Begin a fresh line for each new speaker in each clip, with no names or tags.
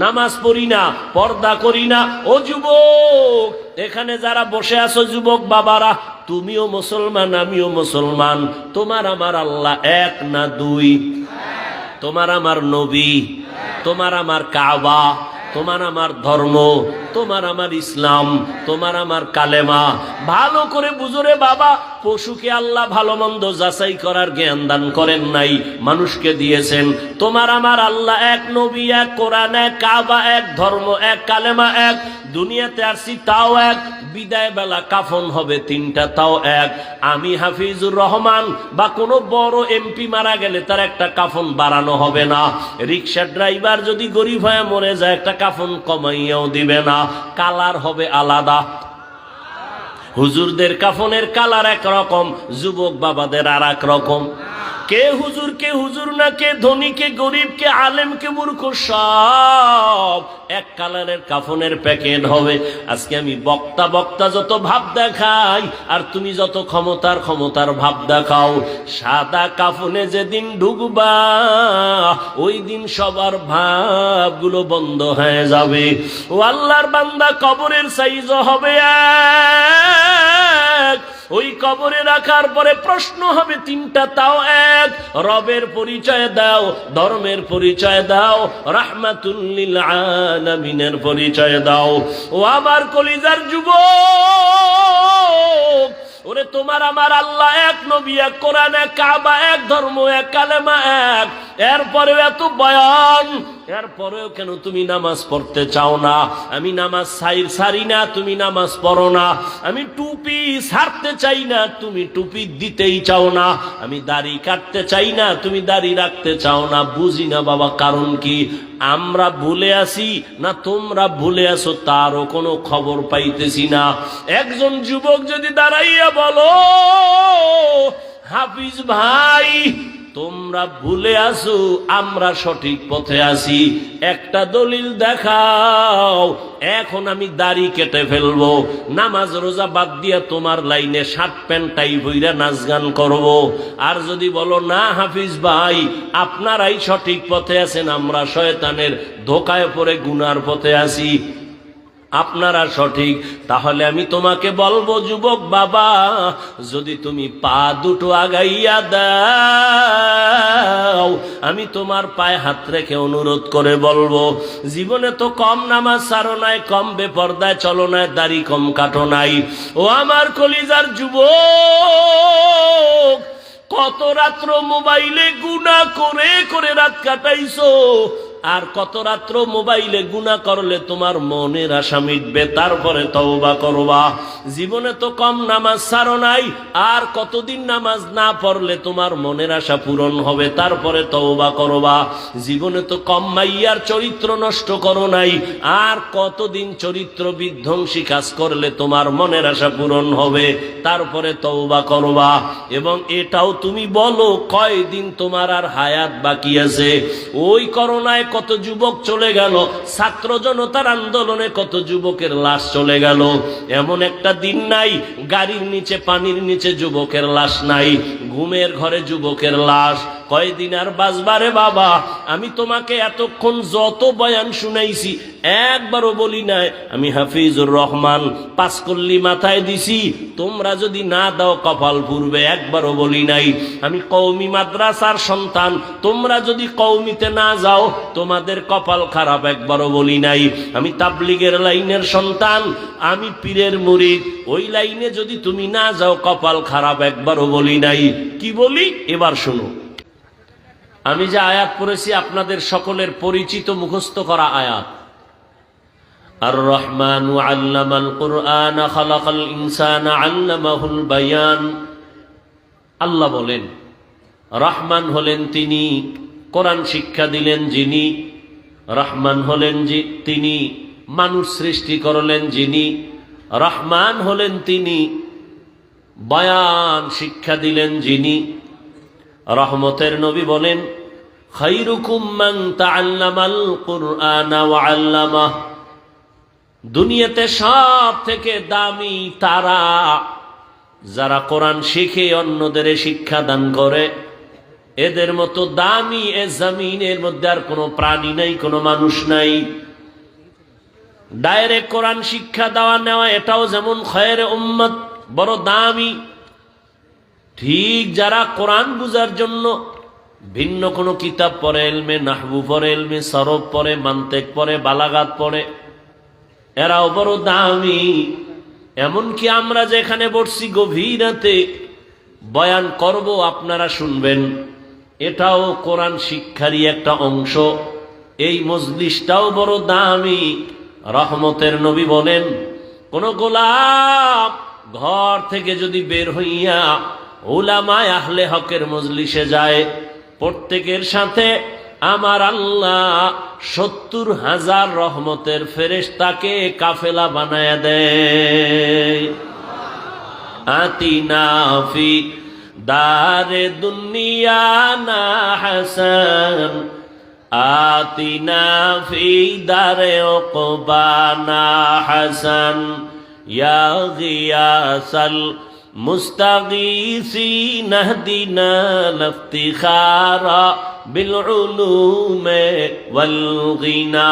নামাজ পড়ি না, পর্দা করি না। ও যুবক, এখানে যারা বসে আছো যুবক বাবারা, তুমিও মুসলমান, আমিও মুসলমান। তোমার আমার আল্লাহ এক না দুই? তোমার আমার নবী, তোমার আমার কাবা, তোমার আমার ধর্ম, তোমার আমার ইসলাম, তোমার আমার কালেমা। ভালো করে বুঝো রে বাবা, পশুকে আল্লাহ ভালো মন্দ যাচাই করার জ্ঞান দান করেন নাই, মানুষকে দিয়েছেন। তোমার আমার আল্লাহ এক, নবী এক, কোরআন এক, কাবা এক, ধর্ম এক, কালেমা এক। দুনিয়াতে আসছি তাও এক, বিদায় বেলা কাফন হবে তিনটা তাও এক। আমি হাফিজুর রহমান বা কোনো বড় এমপি মারা গেলে তার একটা কাফন বাড়ানো হবে না। রিক্সা ড্রাইভার যদি গরিব হয়ে মরে যায় একটা কাফন কমাইয়াও দিবে না, কালার হবে আলাদা। হুজুরদের কাফনের কালার একরকম, যুবক বাবাদের আর এক রকম। কে হুজুর কে হুজুর না, কে ধনী কে গরিব, কে আলেম কে মূর্খ, সব এক কালারের কাফনের প্যাকেট হবে। আজকে আমি বক্তা যত ভাব দেখাই, আর তুমি যত ক্ষমতার ভাব দেখাও, সাদা কাফনে যেদিন ঢুকবা ওই দিন সবার ভাবগুলো বন্ধ হয়ে যাবে। ও আল্লাহর বান্দা, কবরের সাইজ হবে এক। ওই কবরে রাখার পরে প্রশ্ন হবে তিনটা তাও এক। রবের পরিচয় দাও, ধর্মের পরিচয় দাও, রাহমাতুল লিল আলামিনের পরিচয় দাও। ও আমার কলিজার যুবক, ওরে তোমার আমার আল্লাহ এক, নবী এক, কোরআন এক, কাবা এক, ধর্ম এক, কালেমা এক। এরপরেও এত বয়ান, এরপরেও কেন তুমি নামাজ পড়তে চাও না? আমি নামাজ সারি না, তুমি নামাজ পড়ো না। আমি টুপি ছাড়তে চাই না, তুমি টুপি দিতেই চাও না। আমি দাড়ি কাটতে চাই না, তুমি দাড়ি রাখতে চাও না। বুঝি না বাবা, কারণ কি? আমরা ভুলে আসি না তোমরা ভুলে আসো, তারও কোনো খবর পাইতেছি না। একজন যুবক যদি দাঁড়াইয়া বলো, হাফিজ ভাই তোমরা ভুলে আসো, আমরা সঠিক পথে আছি, একটা দলিল দেখাও। এখন আমি দাড়ি কেটে ফেলবো, নামাজ রোজা বাদ দিয়া তোমার লাইনে শার্ট প্যান্ট টাই বইরা নাচ গান করবো। আর যদি বলো না হাফিজ ভাই আপনারাই সঠিক পথে আছেন, আমরা শয়তানের ধোকায় পড়ে গুনার পথে আছি, আপনারা সঠিক, তাহলে আমি তোমাকে বলবো যুবক বাবা, যদি তুমি পা দুটো আগাইয়া দাও, আমি তোমার পায়ে হাত রেখে অনুরোধ করে বলবো, জীবনে তো কম নামাজ ছাড়ো নাই, কম বেপরদায় চলো নাই, দাড়ি কম কাটো নাই। ও আমার কলিজার যুবক, কত রাত্র মোবাইলে গুনাহ করে করে রাত কাটাইছো, আর কত রাত্র মোবাইলে গুনাহ করলে তোমার মনের আশা মিটবে, তারপরে তওবা করবা। জীবনে তো কম নামাজ ছাড়ো নাই, আর কতদিন নামাজ না পড়লে তোমার মনের আশা পূরণ হবে, তারপরে তওবা করবা। জীবনে তো কম মাইয়ার চরিত্র নষ্ট করো নাই, আর কতদিন চরিত্র বিধ্বংসী কাজ করলে তোমার মনের আশা পূরণ হবে, তারপরে তওবা করবা। এবং এটাও তুমি বলো কয়দিন তোমার আর হায়াত বাকি আছে। ওই করোনায় কত যুবক চলে গেল, ছাত্র জনতার আন্দোলনে কত যুবকের লাশ চলে গেল। এমন একটা দিন নাই গাড়ির নিচে পানির নিচে যুবকের লাশ নাই, ঘুমের ঘরে যুবকের লাশ। কয়দিন আর বাঁচবারে বাবা? আমি তোমাকে এতক্ষণ যত বয়ান শুনাইছি একবারও বলি নাই আমি হাফিজুর রহমান, পাঁচকল্লি মাথায় দিছি, তোমরা যদি না দাও কপাল পুড়বে, একবারও বলি নাই। আমি কওমি মাদ্রাসার সন্তান, তোমরা যদি কওমিতে না যাও তোমাদের কপাল খারাপ, একবারও বলি নাই। আমি তাবলিগের লাইনের সন্তান, আমি পীরের মুরিদ, ওই লাইনে যদি তুমি না যাও কপাল খারাপ, একবারও বলি নাই। কি বলি এবার শুনো। আমি যে আয়াত পড়েছি আপনাদের সকলের পরিচিত মুখস্থ করা আয়াত, আর রহমানু আল্লামাল কুরআন খালাকাল ইনসানা আল্লামাহুল বায়ান। আল্লাহ বলেন রহমান হলেন তিনি, কোরআন শিক্ষা দিলেন যিনি। রহমান হলেন তিনি, মানুষ সৃষ্টি করলেন যিনি। রহমান হলেন তিনি, বয়ান শিক্ষা দিলেন যিনি। রহমতের নবী বলেন খায়রুকুম মান তাআল্লামাল কুরআনা ওয়া আল্লামাহ। দুনিয়াতে সব থেকে দামি তারা যারা কোরআন শিখে অন্যদের শিক্ষা দান করে। এদের মতো দামি এ জমিনের মধ্যে আর কোনো প্রাণী নাই, কোনো মানুষ নাই। ডাইরেক্ট কোরআন শিক্ষা দেওয়া নেওয়া এটাও যেমন খয়ের উম্মত, বড় দামি। ঠিক যারা কোরআন বুঝার জন্য ভিন্ন কোনো কিতাব পড়ে, এলমে নাহবু পড়ে, এলমে সরব পড়ে, মান্তেক পড়ে, বালাগাত পড়ে, এরাও বড় দামি। এমনকি আমরা যেখানে বসছি গভীর রাতে বয়ান করব, আপনারা শুনবেন, এটাও কোরআন শিক্ষারই একটা অংশ। এই মজলিসটাও বড় দামি। রহমতের নবী বলেন, কোন গোলাম ঘর থেকে যদি বের হইয়া উলামায়ে আহলে হকের মজলিসে যায়, প্রত্যেকের সাথে আমার আল্লাহ ৭০,০০০ রহমতের ফেরেশতাকে কাফেলা বানায়া দেয়। আতিনা ফি দারে দুনিয়া না হাসান, আতিনা ফি দারে উকবা না হাসান, ইয়া গিয়াসাল মুস্তাগীসিন ইহদিনা লিফতিখারা বিল উলুমে ওয়াল গিনা।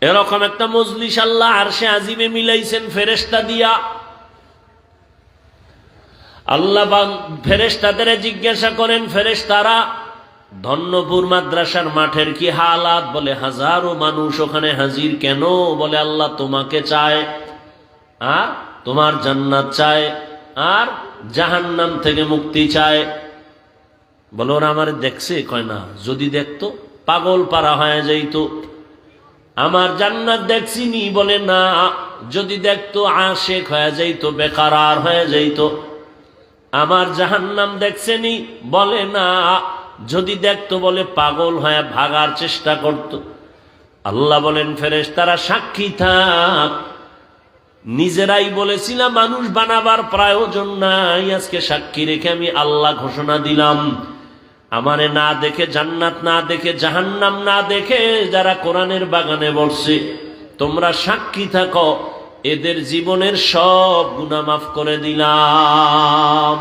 এরকম একটা মজলিস আল্লাহ আরশে আজিমে মিলাইছেন ফেরেশতা দিয়া। আল্লাহ ফেরেশতাদের জিজ্ঞাসা করেন, ফেরেশতারা ধন্যপুর মাদ্রাসার মাঠের কি হালাত? বলে হাজারো মানুষ ওখানে হাজির। কেন? বলে আল্লাহ তোমাকে চায়, আর তোমার জান্নাত চায়, আর জাহান্নাম থেকে মুক্তি চায়। বলে ওরা আমার দেখছে? কয় না, যদি দেখতো পাগল পারা হয়ে যাইতো। আমার জান্নাত দেখছিনি? বলে না, যদি দেখতো আশেক হয়ে যাইতো, বেকারার হয়ে যাইতো। আমার জাহান্নাম দেখছেনি? বলে না, যদি দেখতো বলে পাগল হয়ে ভাগার চেষ্টা করত। আল্লাহ বলেন, ফেরেশতারা সাক্ষী থাক, নিজেরাই বলেছিলাম মানুষ বানাবার প্রয়োজন নাই, আজকে সাক্ষী রেখে আমি আল্লাহ ঘোষণা দিলাম, আমারে না দেখে, জান্নাত না দেখে, জাহান্নাম না দেখে যারা কোরআনের বাগানে বসছে, তোমরা সাক্ষী থাকো, এদের জীবনের সব গুনাহ মাফ করে দিলাম।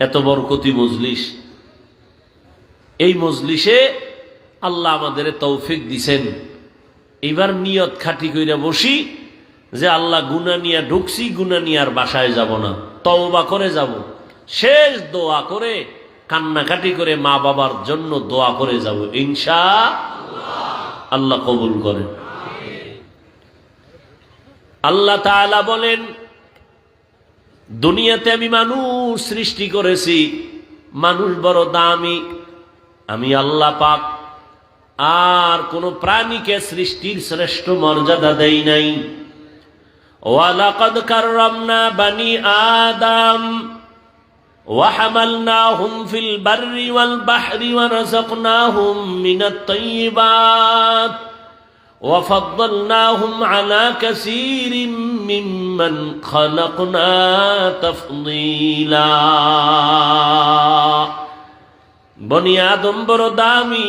এত বরকতি মজলিস। এই মজলিসে আল্লাহ আমাদের তৌফিক দিছেন। এবার নিয়ত খাটি কইরা বসি যে আল্লাহ গুনাহ নিয়ে ঢুকছি, গুনাহ নিয়ে আর বাসায় যাব না, তওবা করে যাব। শেষ দোয়া করে কান্নাকাটি করে মা বাবার জন্য দোয়া করে যাব, ইনশাআল্লাহ। আল্লাহ কবুল করেন। আল্লাহ তাআলা বলেন, দুনিয়াতে আমি মানুষ সৃষ্টি করেছি, মানুষ বড় দামি, আমি আল্লাহ পাক আর কোন প্রাণীকে সৃষ্টির শ্রেষ্ঠ মর্যাদা দেই নাই। ওয়ালাকাদ কাররামনা বানি আদম ওয়া হামালনাহুম ফিল বাররি ওয়াল বাহরি ওয়া রাযাকনাহুম মিনাত তাইয়্যিবাত ওয়া ফাদ্দালনাহুম আলা কাসীরিম মিম্মান খালাকনা তাফদীলা। বনি আদম বড় দামি,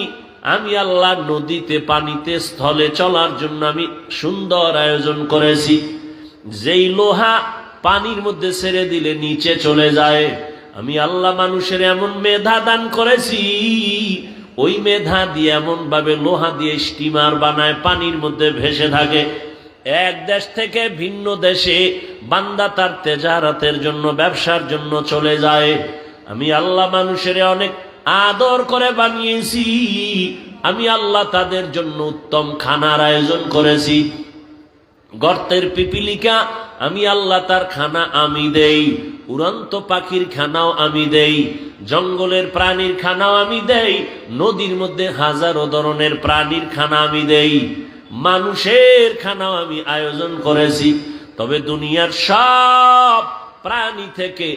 আমি আল্লাহ নদীতে, পানিতে, স্থলে চলার জন্য আমি সুন্দর আয়োজন করেছি। যেই লোহা পানির মধ্যে ছেড়ে দিলে নিচে চলে যায়, আমি আল্লাহ মানুষের এমন মেধা দান করেছি, ওই মেধা দিয়ে এমন ভাবে লোহা দিয়ে স্টিমার বানায়, পানির মধ্যে ভেসে থাকে। এক দেশ থেকে ভিন্ন দেশে বান্দা তার তেজারাতের জন্য, ব্যবসার জন্য চলে যায়। আমি আল্লাহ মানুষের অনেক আদর করে বানিয়েছি, আমি আল্লাহ তাদের জন্য উত্তম খানার আয়োজন করেছি। গর্তের পিপিলিকা আমি আল্লাহ তার খানা আমি দেই, উড়ন্ত পাখির খানাও আমি দেই, জঙ্গলের প্রাণীর খানাও আমি দেই, নদীর মধ্যে হাজারো ধরনের প্রাণীর খানা আমি দেই, মানুষের খানাও আমি আয়োজন করেছি। তবে দুনিয়ার সব প্রাণী থেকে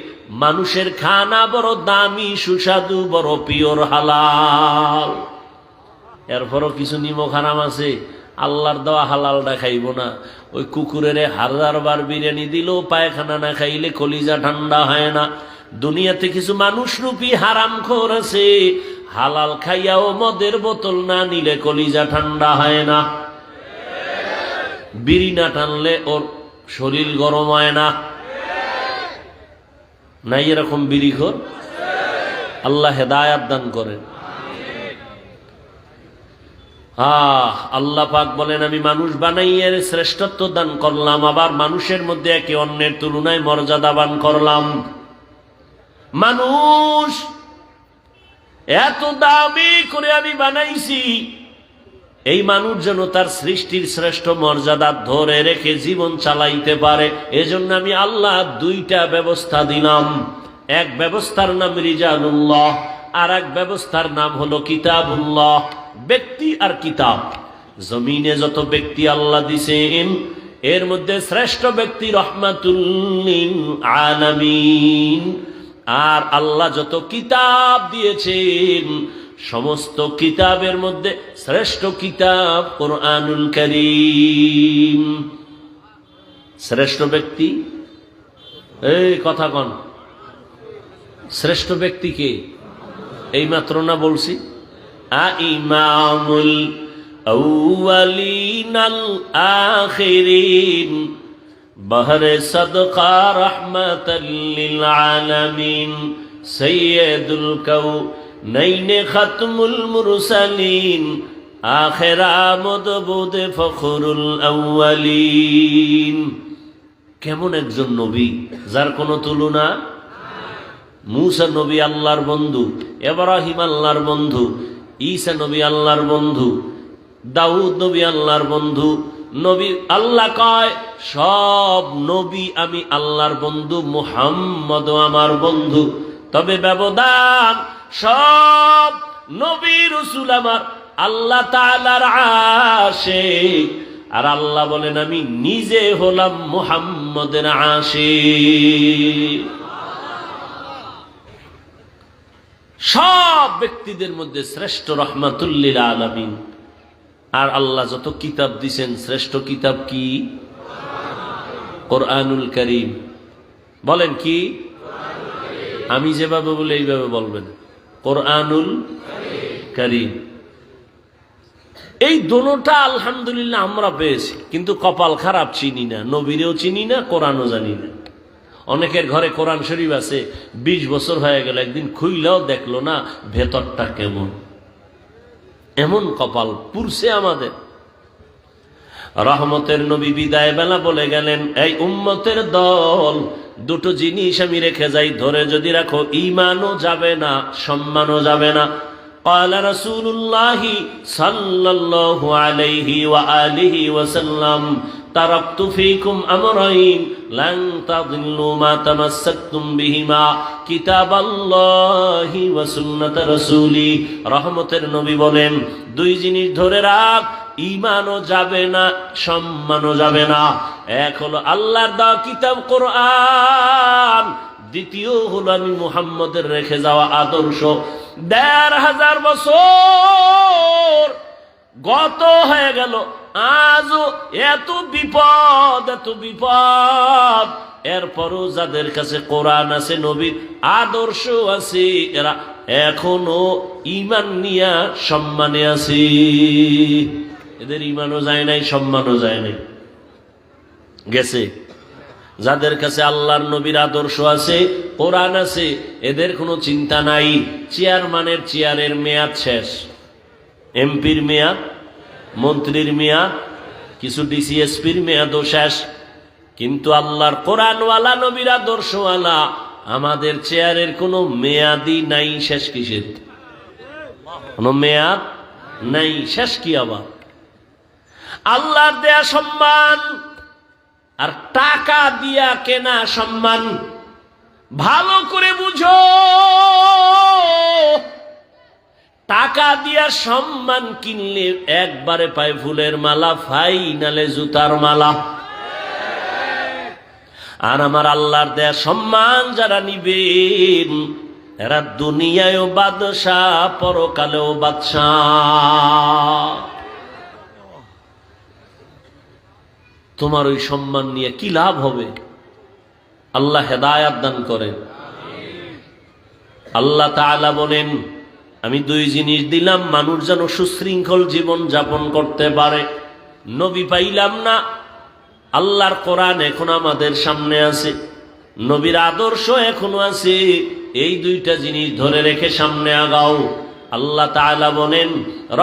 মানুষের খানা বড় দামি, সুস্বাদু, বড় পিওর, হালাল। এরপরও কিছু নিমক হারাম আছে, আল্লাহর দেওয়া হালালটা খাইব না। ওই কুকুরের 1000 বার বিরিয়ানি দিলেও পায়খানা না খাইলে কলিজা ঠান্ডা হয় না। দুনিয়াতে কিছু মানুষ রূপী হারামখোর আছে, হালাল খাইয়াও মদের বোতল না নিলে কলিজা ঠান্ডা হয় না, বিড়ি না টানলে ওর শরীর গরম হয় না। নাই এরকম বিড়িখোর? আল্লাহ হেদায়াত দান করেন। আল্লাহ পাক বলেন, আমি মানুষ বানাইয়ের শ্রেষ্ঠত্ব দান করলাম, আবার মানুষের মধ্যে একে অন্যের তুলনায় মর্যাদাবান করলাম। মানুষ এত দামি করে আমি বানাইছি, এই মানুষ যেন তার সৃষ্টির শ্রেষ্ঠ মর্যাদা ধরে রেখে জীবন চালাইতে পারে। এজন্য আমি আল্লাহ দুইটা ব্যবস্থা দিলাম। এক ব্যবস্থার নাম রিজালুল্লাহ, আর এক ব্যবস্থার নাম হলো কিতাবুল্লাহ। ব্যক্তি আর কিতাব। জমিনে যত ব্যক্তি আল্লাহ দিছেন, এর মধ্যে শ্রেষ্ঠ ব্যক্তি রহমাতুল লিল আলামিন। আর আল্লাহ যত কিতাব দিয়েছেন, সমস্ত কিতাবের মধ্যে শ্রেষ্ঠ কিতাব কোরআনুল কারীম। শ্রেষ্ঠ ব্যক্তি, এই কথা কন, শ্রেষ্ঠ ব্যক্তি কে? এই মাত্র না বলছি, ইমামুল আউয়ালিন আল আখিরিন বহরে সদকা রহমাতাল লিল আলামিন সাইয়্যিদুল কাউনাইন খাতমুল মুরসালিন আখির আমদ বুদ ফখরুল আউয়ালিন। কেমন একজন নবী যার কোনো তুলনা। মূসা নবী আল্লাহর বন্ধু, ইব্রাহিম আল্লাহর বন্ধু, ঈসা নবী আল্লাহর বন্ধু, দাউদ নবী আল্লাহর বন্ধু। নবী আল্লাহ কয়, সব নবী আমি আল্লাহর বন্ধু, মুহাম্মদও আমার বন্ধু। তবে ব্যবধান, সব নবী রাসূল আমার আল্লাহ তাআলার আশিক, আর আল্লাহ বলেন আমি নিজে হলাম মুহাম্মদের আশিক। সব ব্যক্তিদের মধ্যে শ্রেষ্ঠ রহমাতুল লিল আলামিন। আর আল্লাহ যত কিতাব দিছেন, শ্রেষ্ঠ কিতাব কি? কোরআনুল কারীম। বলেন কি? আমি যেভাবে বলি এইভাবে বলবেন, কোরআনুল কারীম। এই দোনোটা আলহামদুলিল্লাহ আমরা পেয়েছি, কিন্তু কপাল খারাপ, চিনি না, নবীরেও চিনি না, কোরআনও জানি না। অনেকের ঘরে কোরআন শরীফ আছে, 20 বছর হয়ে গেল, একদিন খুইলেও দেখলো না ভেতরটা কেমন। এমন কপাল পুরছে আমাদের। রহমতের নবী বিদায় বেলা বলে গেলেন, এই উম্মতের দল, দুটো জিনিস আমি রেখে যাই, ধরে যদি রাখো ঈমানও যাবে না, সম্মানও যাবে না। قال رسول الله صلى الله عليه وآله وسلم تركت فيكم أمرين لن تضلوا ما تمسكتم بهما كتاب الله وسنة رسولي। রহমতের নবী বলেন, দুই জিনিস ধরে রাখ, ঈমানও যাবে না, সম্মানও যাবে না। এক হলো আল্লাহর দেওয়া কিতাব কোরআন, দ্বিতীয় হলো আমি মুহাম্মদের রেখে যাওয়া আদর্শ। ১৫০০ বছর গত হয়ে গেল, আজও এত বিপদ, এত বিপদ। এরপরও যাদের কাছে কোরআন আছে, নবীর আদর্শ আছে, এরা এখনো ঈমান নিয়া সম্মানে আছে। এদের ঈমানও যায় নাই, সম্মানও যায় নাই, গেছে। যাদের কাছে আল্লাহর নবীর আদর্শ আছে, কোরআন আছে, এদের কোনো চিন্তা নাই। চেয়ারম্যানের চেয়ারের মেয়াদ শেষ, এমপির মেয়াদ, মন্ত্রীর মেয়াদ, কিছু ডিসিএসপির মেয়াদও শেষ। কিন্তু আল্লাহর কোরআনওয়ালা নবীর আদর্শওয়ালা আমাদের চেয়ারের কোনো মেয়াদই নাই। শেষ কিসের? কোনো মেয়াদ নাই, শেষ কি আবার? আল্লাহর দেয়া সম্মান আর টাকা দিয়া কেনা সম্মান ভালো করে বুঝো। টাকা দিয়া সম্মান কিনলে একবারে পায় ফুলের মালা, ফাইনালে জুতার মালা। আর আমার আল্লাহর দেয়া সম্মান যারা নিবেন, এরা দুনিয়ায়ও বাদশাহ, পরকালেও বাদশাহ। তোমার ওই সম্মান নিয়ে কি লাভ হবে? আল্লাহ হেদায়াত দান করেন। আল্লাহ তাআলা বলেন, আমি দুই জিনিস দিলাম, মানুষ যেন সুশৃঙ্খল জীবন যাপন করতে পারে। নবী পাইলাম না, আল্লাহর কোরআন এখন আমাদের সামনে আছে, নবীর আদর্শ এখনো আছে, এই দুইটা জিনিস ধরে রেখে সামনে আগাও। আল্লাহ তাআলা বলেন,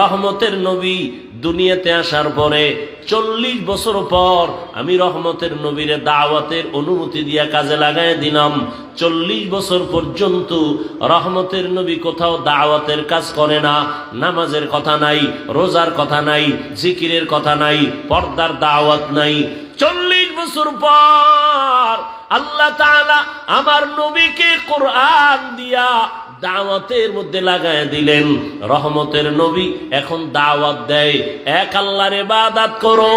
রহমতের নবী দুনিয়াতে আসার পরে 40 বছর পর আমি রহমতের নবীরে দাওয়াতের অনুমতি দিয়া কাজে লাগাই দিলাম। 40 বছর পর্যন্ত রহমতের নবী কোথাও দাওয়াতের কাজ করে না। নামাজের কথা নাই, রোজার কথা নাই, জিকিরের কথা নাই, পর্দার দাওয়াত নাই। 40 বছর পর আল্লাহ তাআলা আমার নবীকে কোরআন দিয়া দাওয়াতের মধ্যে লাগায় দিলেন। রহমতের নবী এখন দাওয়াত দেয়, এক আল্লাহর ইবাদত করো,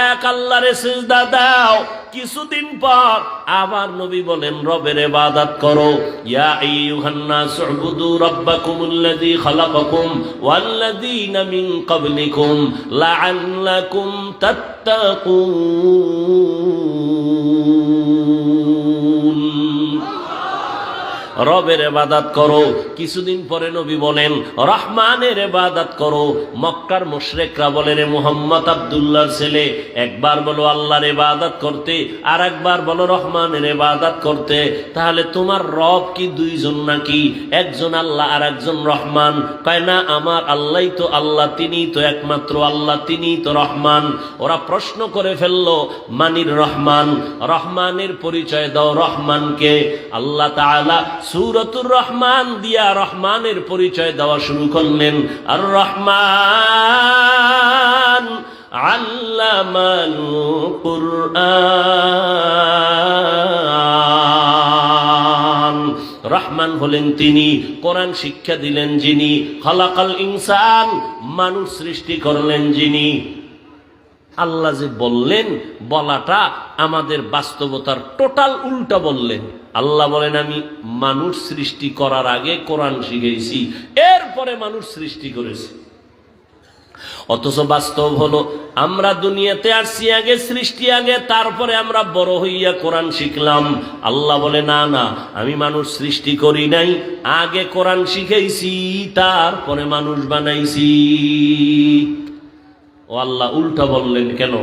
এক আল্লাহর সিজদা দাও। কিছুদিন পর আবার নবী বলেন, রবের ইবাদত করো। ইয়া আইয়ুহান নাস উবুদু রাব্বাকুমুল্লাযী খালাকাকুম ওয়াল্লাযীনা মিন ক্বাবলিকুম লাআল্লাকুম তাত্তাকুন। রবের ইবাদত করো। কিছুদিন পরে নবী বলেন, রহমানের ইবাদত করো। মক্কার মুশরিকরা বলে, রে মুহাম্মদ আব্দুল্লাহর ছেলে, একবার বলো আল্লাহর ইবাদত করতে, আর একবার বলো রহমানের ইবাদত করতে। তাহলে তোমার রব কি দুইজন নাকি? একজন আল্লাহ আর একজন রহমান? কয় না, আমার আল্লাহই তো আল্লাহ, তিনিই তো একমাত্র আল্লাহ, তিনিই তো রহমান। ওরা প্রশ্ন করে ফেললো, মানির রহমান, রহমানের পরিচয় দাও রহমানকে। আল্লাহ তাআলা সূরাতুর রহমান দিয়া রহমানের পরিচয় দেওয়া শুরু করলেন। আর রহমান আল্লামাল কুরআন। রহমান হলেন তিনি, কোরআন শিক্ষা দিলেন যিনি, খালাকাল ইনসান, মানুষ সৃষ্টি করলেন যিনি। আল্লাহ যে বললেন, বলাটা আমাদের বাস্তবতার টোটাল উল্টা বললেন। আল্লাহ বলেন, আমি মানুষ সৃষ্টি করার আগে কোরআন শিখেছি, এরপরে মানুষ সৃষ্টি করেছি। অথচ বাস্তব হলো, আমরা দুনিয়াতে আসছি আগে, সৃষ্টি আগে, তারপরে আমরা বড় হইয়া কোরআন শিখলাম। আল্লাহ বলে, না না, আমি মানুষ সৃষ্টি করি নাই, আগে কোরআন শিখেছি, তারপরে মানুষ বানাইছি। ও আল্লাহ উল্টা বললেন কেন?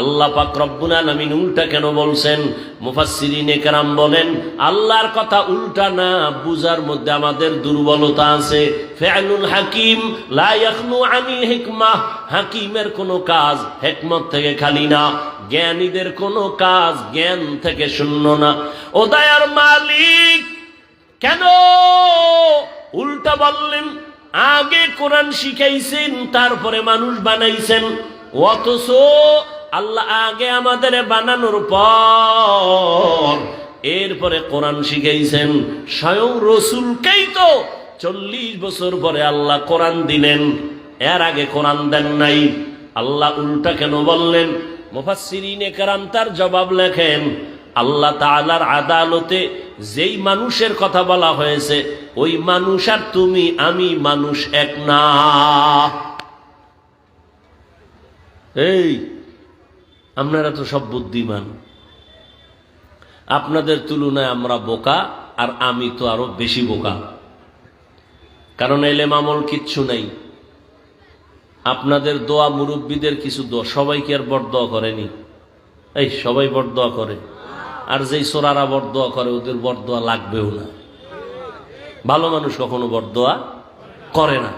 আল্লাহ পাক রব্বুল আলামিন উল্টা কেন বলছেন? মুফাসসিরিনে কেরাম বলেন, আল্লাহর কথা উল্টা না বুঝার মধ্যে আমাদের দুর্বলতা আছে। ফিআলুল হাকিম লা ইয়াখলু আনিল হিকমাহ, হাকিমের কোনো কাজ হিকমত থেকে খালি না, জ্ঞানীদের কোনো কাজ জ্ঞান থেকে শূন্য না। ও দয়ার মালিক কেন উল্টা বললেন? আগে কোরআন শিখাইছেন, তারপরে মানুষ বানাইছেন। অথচ আল্লাহ আগে আমাদের বানানোর পর এরপরে কোরআন শিখাইছেন। স্বয়ং রসুলকেই তো 40 বছর পরে আল্লাহ কোরআন দিলেন, এর আগে কোরআন দেন নাই। আল্লাহ উল্টা কেন বললেন? মুফাসসিরিনে কেরাম তার জবাব লেখেন, আল্লাহ তাআলার আদালতে যেই মানুষের কথা বলা হয়েছে, ওই মানুষ আর তুমি আমি মানুষ এক না। এই আপনারা তো সব বুদ্ধিমান, আপনাদের তুলনায় আমরা বোকা, আর আমি তো আরো বেশি বোকা। কারণ এলেম আমল কিচ্ছু নাই। আপনাদের দোয়া, মুরব্বীদের কিছু দোয়া, সবাই কি আর বরদোয়া করেনি? এই সবাই বরদোয়া করে, আর যেই সোরারা বরদোয়া করে ওদের বরদোয়া লাগবেও না। ভালো মানুষ কখনো বরদোয়া করে না।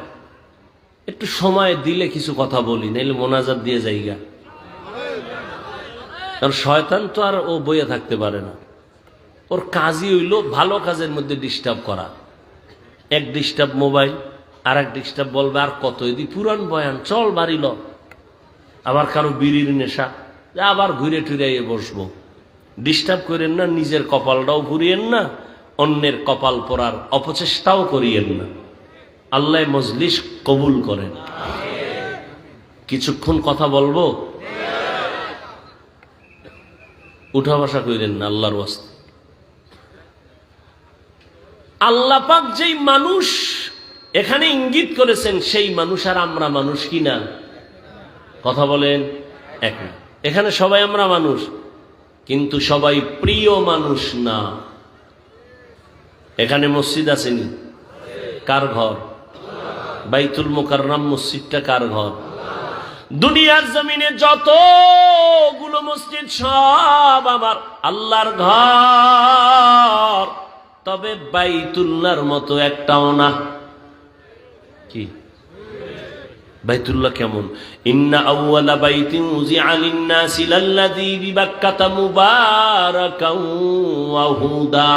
একটু সময় দিলে কিছু কথা বলি, নাইলে মোনাজাত দিয়ে যাইগা। কারণ শয়তান তো আর ও বইয়া থাকতে পারে না। ওর কাজই হইল ভালো কাজের মধ্যে ডিস্টার্ব করা। এক ডিস্টার্ব মোবাইল, আর এক ডিস্টার্ব বলবে আর কত, এদি পুরান বয়ান, চল বাড়িল। আবার কারো বিড়ির নেশা, আবার ঘুরে টুরে বসবো। ডিস্টার্ব করেন না, নিজের কপালটাও পুরিয়েন না, অন্যের কপাল পরার অপচেষ্টাও করিয়েন না। আল্লাহ মজলিস কবুল করেন। কিছুক্ষণ কথা বলবো, উঠা বসা করেন না আল্লাহর ওয়াস্তে। আল্লাহ পাক যেই মানুষ এখানে ইঙ্গিত করেছেন, সেই মানুষ আর আমরা মানুষ কিনা? কথা বলেন, এক না। এখানে সবাই আমরা মানুষ, কিন্তু সবাই প্রিয় মানুষ না। এখানে মসজিদ আসেনি, কার ঘর? বাইতুল মুকাররম মসজিদটা কার ঘর? দুনিয়ার জমিনে যতগুলো মসজিদ সব আমার আল্লাহর ঘর, তবে বাইতুল্লাহর মতো একটাও না। কি বাইতুল্লাহ কেমন? ইন্না আউওয়ালা বাইতিন উযিআ লিন-নাসি লাল্লাযী বিবাক্কাতা মুবারাকান ওয়া হুদা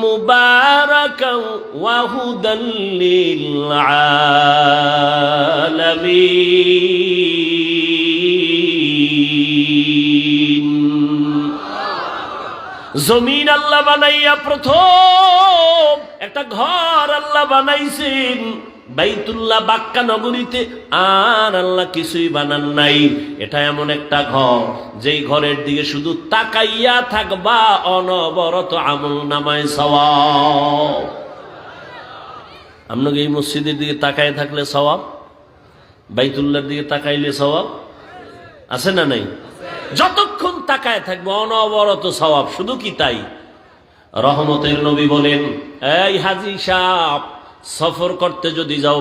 মুবারাকান ওয়া হুদাল লিল আলামিন। জমিন আল্লাহ বানাইয়া প্রথম একটা ঘর আল্লাহ বানাইছেন বাইতুল্লাহ বাক্কা নগরীতে, আর আল্লাহ কিছুই বানান নাই। এটা এমন একটা ঘর যেই ঘরের দিকে শুধু তাকাইয়া থাকবা, অনবরত আমল নামায় সওয়াব। আপনাকে এই মসজিদের দিকে তাকায় থাকলে সওয়াব, বাইতুল্লাহর দিকে তাকাইলে সওয়াব আছে না নাই? যতক্ষণ তাকায় থাকবে অনবরত সওয়াব। শুধু কি তাই, রহমতের নবী বলেন, এই হাজী সাহেব, সফর করতে যদি যাও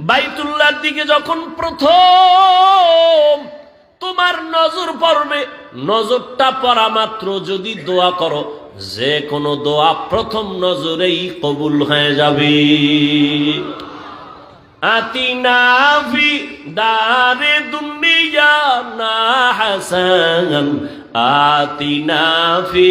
বাইতুল্লাহর দিকে যখন প্রথম তোমার নজর পড়বে, নজরটা পড়া মাত্র যদি দোয়া করো, যে কোনো দোয়া প্রথম নজরেই কবুল হয়ে যাবে। আতিনা ফি দারে দুনিয়া না হাসান, আতিনা ফি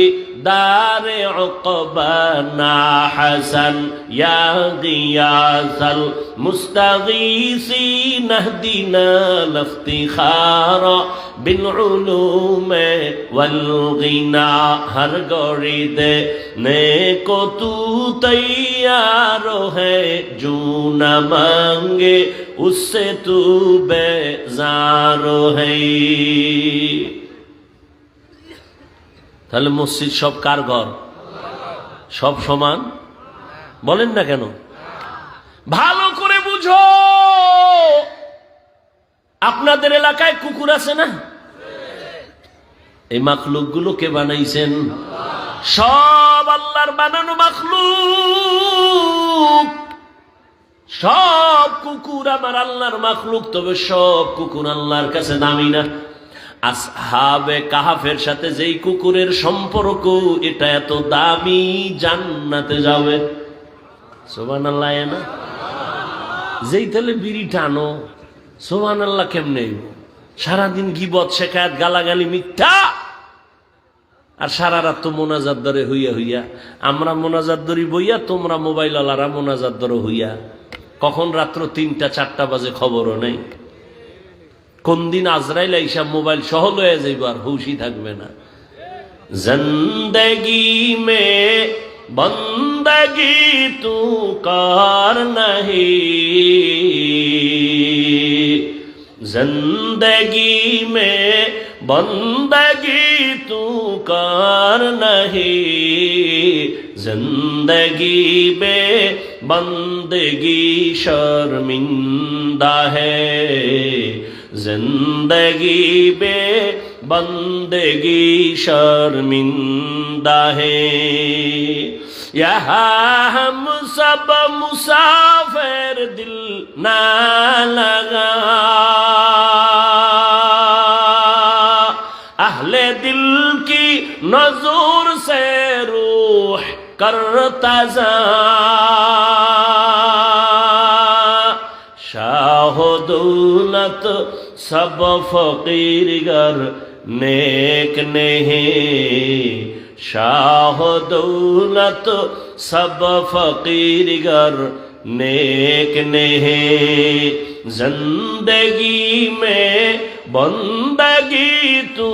দারে উকবানা হাসান, ইয়া গিয়াসাল মুস্তাগীসিন ইহদিনা লিফতিখারা বিল উলুমে ওয়াল গিনা। হর গরিদে নেকো তু তৈয়ার है जो न मांगे उससे तू बेजार है। তাহলে মসজিদ সব কার ঘর? সব সমান বলেন না কেন? ভালো করে বুঝো, আপনাদের এলাকায় কুকুর আছে না? এই মাখলুক গুলো কে বানাইছেন? সব আল্লাহর বানানো মাখলুক। সব কুকুর আমার আল্লাহর মাখলুক, তবে সব কুকুর আল্লাহর কাছে দামি না। আসহাবে কাহাফের সাথে যেই কুকুরের সম্পর্ক, এটা এত দামি, জান্নাতে যাবে। সুবহানাল্লাহ। না যেই তাহলে বিড়ি টানো, সুবহানাল্লাহ কেমনে? সারাদিন গীবত শেখায়াত গালাগালি মিথ্যা, আর সারা রাত তো মোনাজাত ধরে হইয়া হইয়া। আমরা মোনাজাত ধরি বইয়া, তোমরা মোবাইল আলারা মোনাজাত ধরো হইয়া। কখন রাত্র 3টা 4টা বাজে খবরও নেই। কোন দিন আজরাইল আইসা মোবাইল সহ লয়ে যাইব, আর হুশই থাকবে না। জিন্দেগি মে বন্দগি তু কার নাহি, जिंदगी में बंदगी तू कर नहीं, जिंदगी में बंदगी शर्मिंदा है, जिंदगी में बंदगी शर्मिंदा है। यहाँ हम सब मुसाफिर दिल ना लगा, अहले दिल की नजर से रूह करता जा, शाह दौलत सब फकीर गर नेक नहीं, शाह दौलत सब फकीर गर नेक नहीं, जिंदगी में बंदगी तू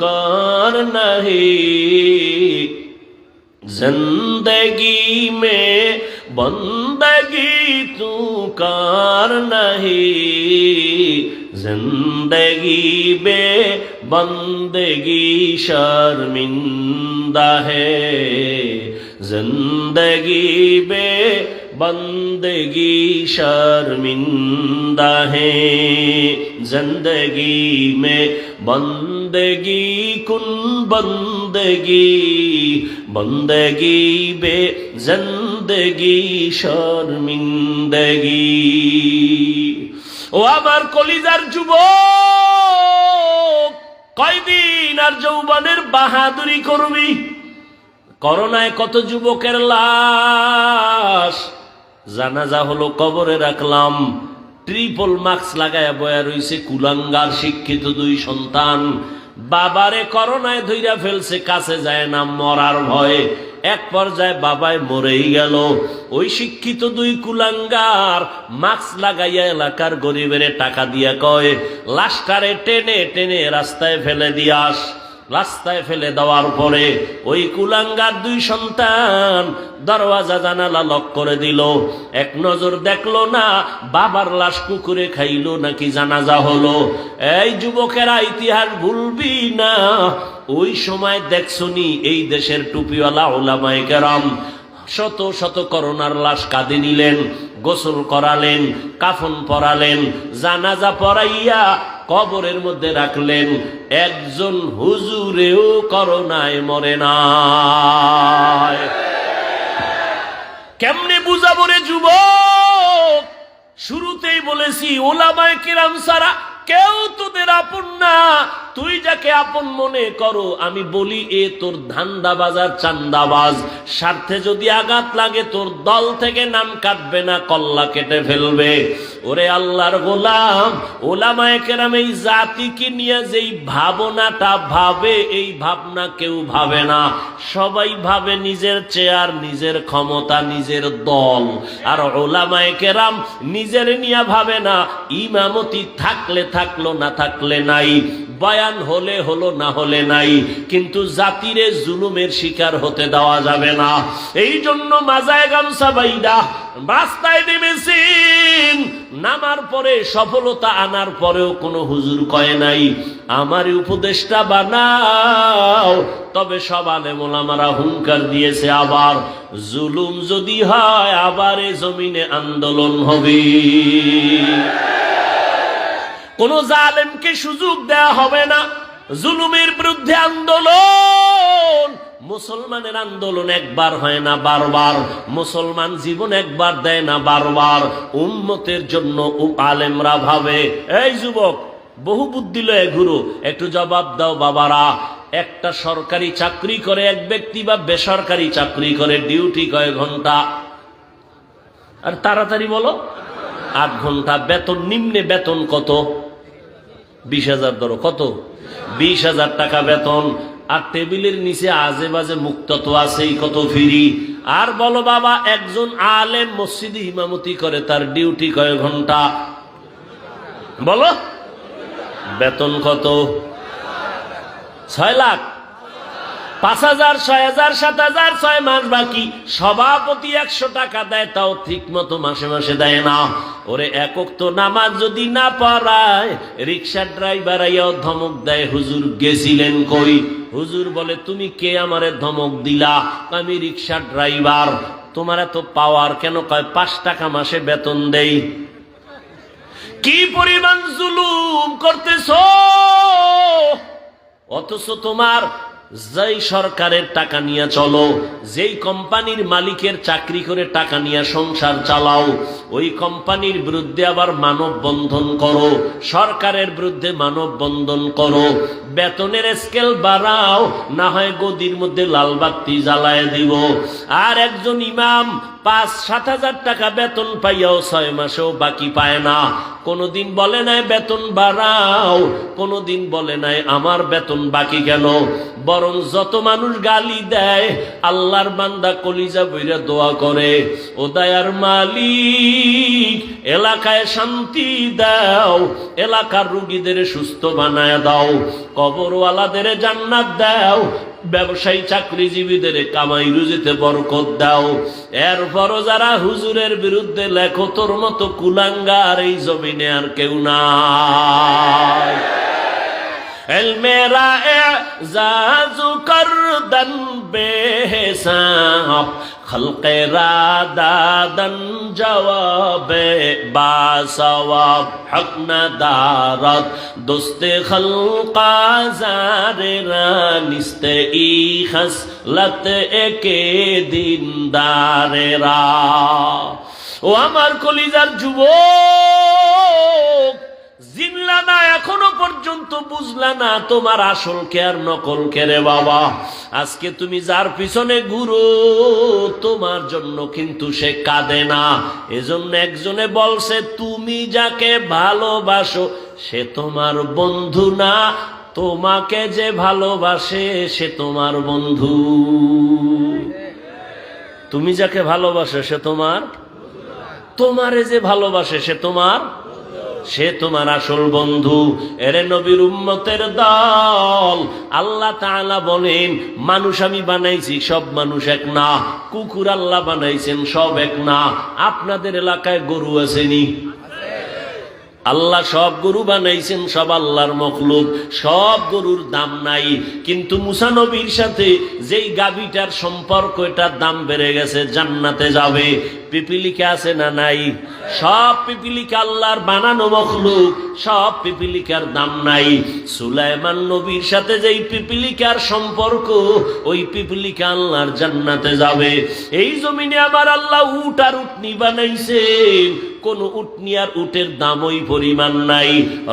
कर नहीं, जिंदगी में बंदगी तू कर नहीं, जिंदगी में बंदगी शर्मिंदा है, जिंदगी में बंदगी शर्मिंदा है, जिंदगी में बंदगी कुन बंदगी, बंदगी बे जिंदगी शर्मिंदगी। ও আমার কলিজার যুবক, কয়দিন আর যৌবনের বাহাদুরি করবি? করোনায় কত যুবকের লাশ, জানাজা হলো, কবরে রাখলাম, ট্রিপল মাস্ক লাগায়া বয়া রইছে কুলাঙ্গার শিক্ষিত দুই সন্তান। বাবারে করোনায় ধইরা ফেলছে, কাছে যায় না মরার ভয়ে। এক পর্যায়ে বাবায় মরেই গেল। ওই শিক্ষিত দুই কুলাঙ্গার মাস্ক লাগাইয়া এলাকার গরিবের টাকা দিয়া কয়, লাশটারে টেনে টেনে রাস্তায় ফেলে দিয়াস। রাস্তায় ফেলে দেওয়ার পরে ওই কুলাঙ্গার দুই সন্তান দরওয়াজা জানালা লক করে দিল। এক নজর দেখলো না বাবার লাশ কুকুরে খাইলো নাকি জানাজা হলো। এই যুবকেরা, ইতিহাস ভুলবি না। ওই সময় দেখছনি এই দেশের টুপিওয়ালা উলামায়ে কেরাম শত শত করোনার লাশ কাঁধে নিলেন, গোসল করালেন, কাফন পরালেন, জানাজা পড়াইয়া কবরের মধ্যে রাখলেন। একজন হুজুরেও করোনায় মরে নাই। কেমনে বুঝাবো রে যুবক? শুরুতেই বলেছি, উলামায়ে কেরাম ছাড়া কেউ তোদের আপন না। তুই যাকে আপন মনে করো, আমি বলি এ তোর ধান্দাবাজ আর চান্দাবাজ। স্বার্থে যদি আঘাত লাগে তোর দল থেকে নাম কাটবে না, কল্লা কেটে ফেলবে। ওরে আল্লাহর গোলাম, উলামায়ে কেরাম এই জাতিকে নিয়ে যেই ভাবনাটা ভাবে, এই ভাবনা কেউ ভাবে না। সবাই ভাবে নিজের চেয়ার, নিজের ক্ষমতা, নিজের দল। আর উলামায়ে কেরাম নিজের নিয়ে ভাবে না। ইমামতি থাকলে থাকলো, না থাকলে নাই, বয়ান হলে হলো, না হলে নাই, কিন্তু জাতিরে জুলুমের শিকার হতে দেওয়া যাবে না। এই জন্য মাজায় গামছা বাইদা রাস্তায় নেমেছেন। নামার পরে সফলতা আনার পরেও কোনো হুজুর কয় নাই আমার উপদেশটা বানাও। তবে সব আলেম ওলামারা হুঙ্কার দিয়েছে, আবার জুলুম যদি হয় আবার এ জমিনে আন্দোলন হবে। কোন জালেমকে সুযোগ দেয়া হবে না। জুলুমের বিরুদ্ধে আন্দোলন। মুসলমানের আন্দোলন একবার হয় না, বারবার। মুসলমান জীবন একবার দেয় না, বারবার। উম্মতের জন্য আলেমরা ভাবে। এই যুবক, বহু বুদ্ধি লয়ে ঘুরো, একটু জবাব দাও বাবারা। একটা সরকারি চাকরি করে এক ব্যক্তি বা বেসরকারি চাকরি করে, ডিউটি কয় ঘন্টা? আর তাড়াতাড়ি বলো। 8 ঘন্টা। বেতন, নিম্নে বেতন কত? 20,000 ধরো। কত? 20,000 টাকা বেতন। আর টেবিলের নিচে আজে বাজে মুক্ত তো আছেই, কত ফ্রি। আর বলো বাবা, একজন আলেম মসজিদে ইমামতি করে, তার ডিউটি কয় ঘন্টা? বলো। বেতন কত? 6 লাখ, 5,000, 6,000, 7,000, 6 মাস বাকি। সভাপতি 100 টাকা দেয়, তাও ঠিক মতো মাসে মাসে দেয় না। ওরে একক তো নামাজ যদি না পড়ায়, রিক্সার ড্রাইভার আইয়াও ধমক দেয়, হুজুর গেছিলেন কই? হুজুর বলে, তুমি কে আমারে ধমক দিলা? আমি রিক্সার ড্রাইভার। তোমার এত পাওয়ার কেন? কয় 5 টাকা মাসে বেতন দেই। কি পরিমাণ জুলুম করতেছো! অথচ তোমার যেই সরকারের টাকা নিয়ে চলো, যেই কোম্পানির মালিকের চাকরি করে টাকা নিয়ে সংসার চালাও, ওই কোম্পানির বিরুদ্ধে আবার মানববন্ধন করো, সরকারের বিরুদ্ধে মানববন্ধন করো, বেতনের স্কেল বাড়াও, না হয় গদির মধ্যে লাল বাতি জ্বালায় দিব। আর একজন ইমাম 5-7 হাজার টাকা বেতন পাইয়াও 6 মাসেও বাকি পায় না। কোনদিন বলে নাই বেতন বাড়াও, কোনদিন বলে নাই আমার বেতন বাকি কেন। বরং যত মানুষ গালি দেয়, আল্লাহর বান্দা কলিজা বইরা দোয়া করে, ও দয়ার মালিক, এলাকায় শান্তি দাও, এলাকার রোগীদের সুস্থ বানায় দাও, কবরওয়ালাদের জান্নাত দাও, ব্যবসায়ী চাকরিজীবীদের কামাই রুজিতে বরকত দাও। এরপরও যারা হুজুরের বিরুদ্ধে লেখো, তোর মতো কুলাঙ্গার এই জমিনে আর কেউ নাই। মেরা এজাজু করদন বেহিসাব, খলকে রাদাদন জওয়াবে বাসওয়াব, হক নদারত দোস্তে খলকা জারে রানিস্তে ই খসলত একে দিনদারেরা। ও আমার কলিজার যুবক, চিনলা না, এখনো পর্যন্ত বুঝলা না তোমার আসল কে আর নকল কে রে বাবা। আজকে তুমি যার পিছনে ঘুরো তোমার জন্য কিন্তু সে কাঁদে না। এজন্য একজনে বলছে, তুমি যাকে ভালোবাসো সে তোমার বন্ধু না, তোমাকে যে ভালোবাসে সে তোমার বন্ধু। তুমি যাকে ভালোবাসো সে তোমারে যে ভালোবাসে সে তোমার আসল বন্ধু। এরে নবীর উম্মতের দল, আল্লাহ তাআলা বলেন, মানুষ আমি বানাইছি সব মানুষ এক না, কুকুর আল্লাহ বানাইছেন সব এক না। আপনাদের এলাকায় গরু আসেনি? আল্লাহ সব গরু বানাইছেন, সব আল্লাহর মখলুক, সব গরুর দাম নাই। কিন্তু মুসা নবীর সাথে যেই গাভীটার সম্পর্ক, এটার দাম বেড়ে গেছে, জান্নাতে যাবে। পিপিলিকা আছে না নাই? সব পিপিলিকা আল্লাহর বানানো মখলুক, সব পিপিলিকার দাম নাই। সুলাইমান নবীর সাথে যেই পিপিলিকার সম্পর্ক, ওই পিপিলিকা আল্লাহর জান্নাতে যাবে। এই জমিনে আমার আল্লাহ উট আর উটনি বানাইছে, কোন উটনি আর উটের দাম ওই পরিমাণ নাই।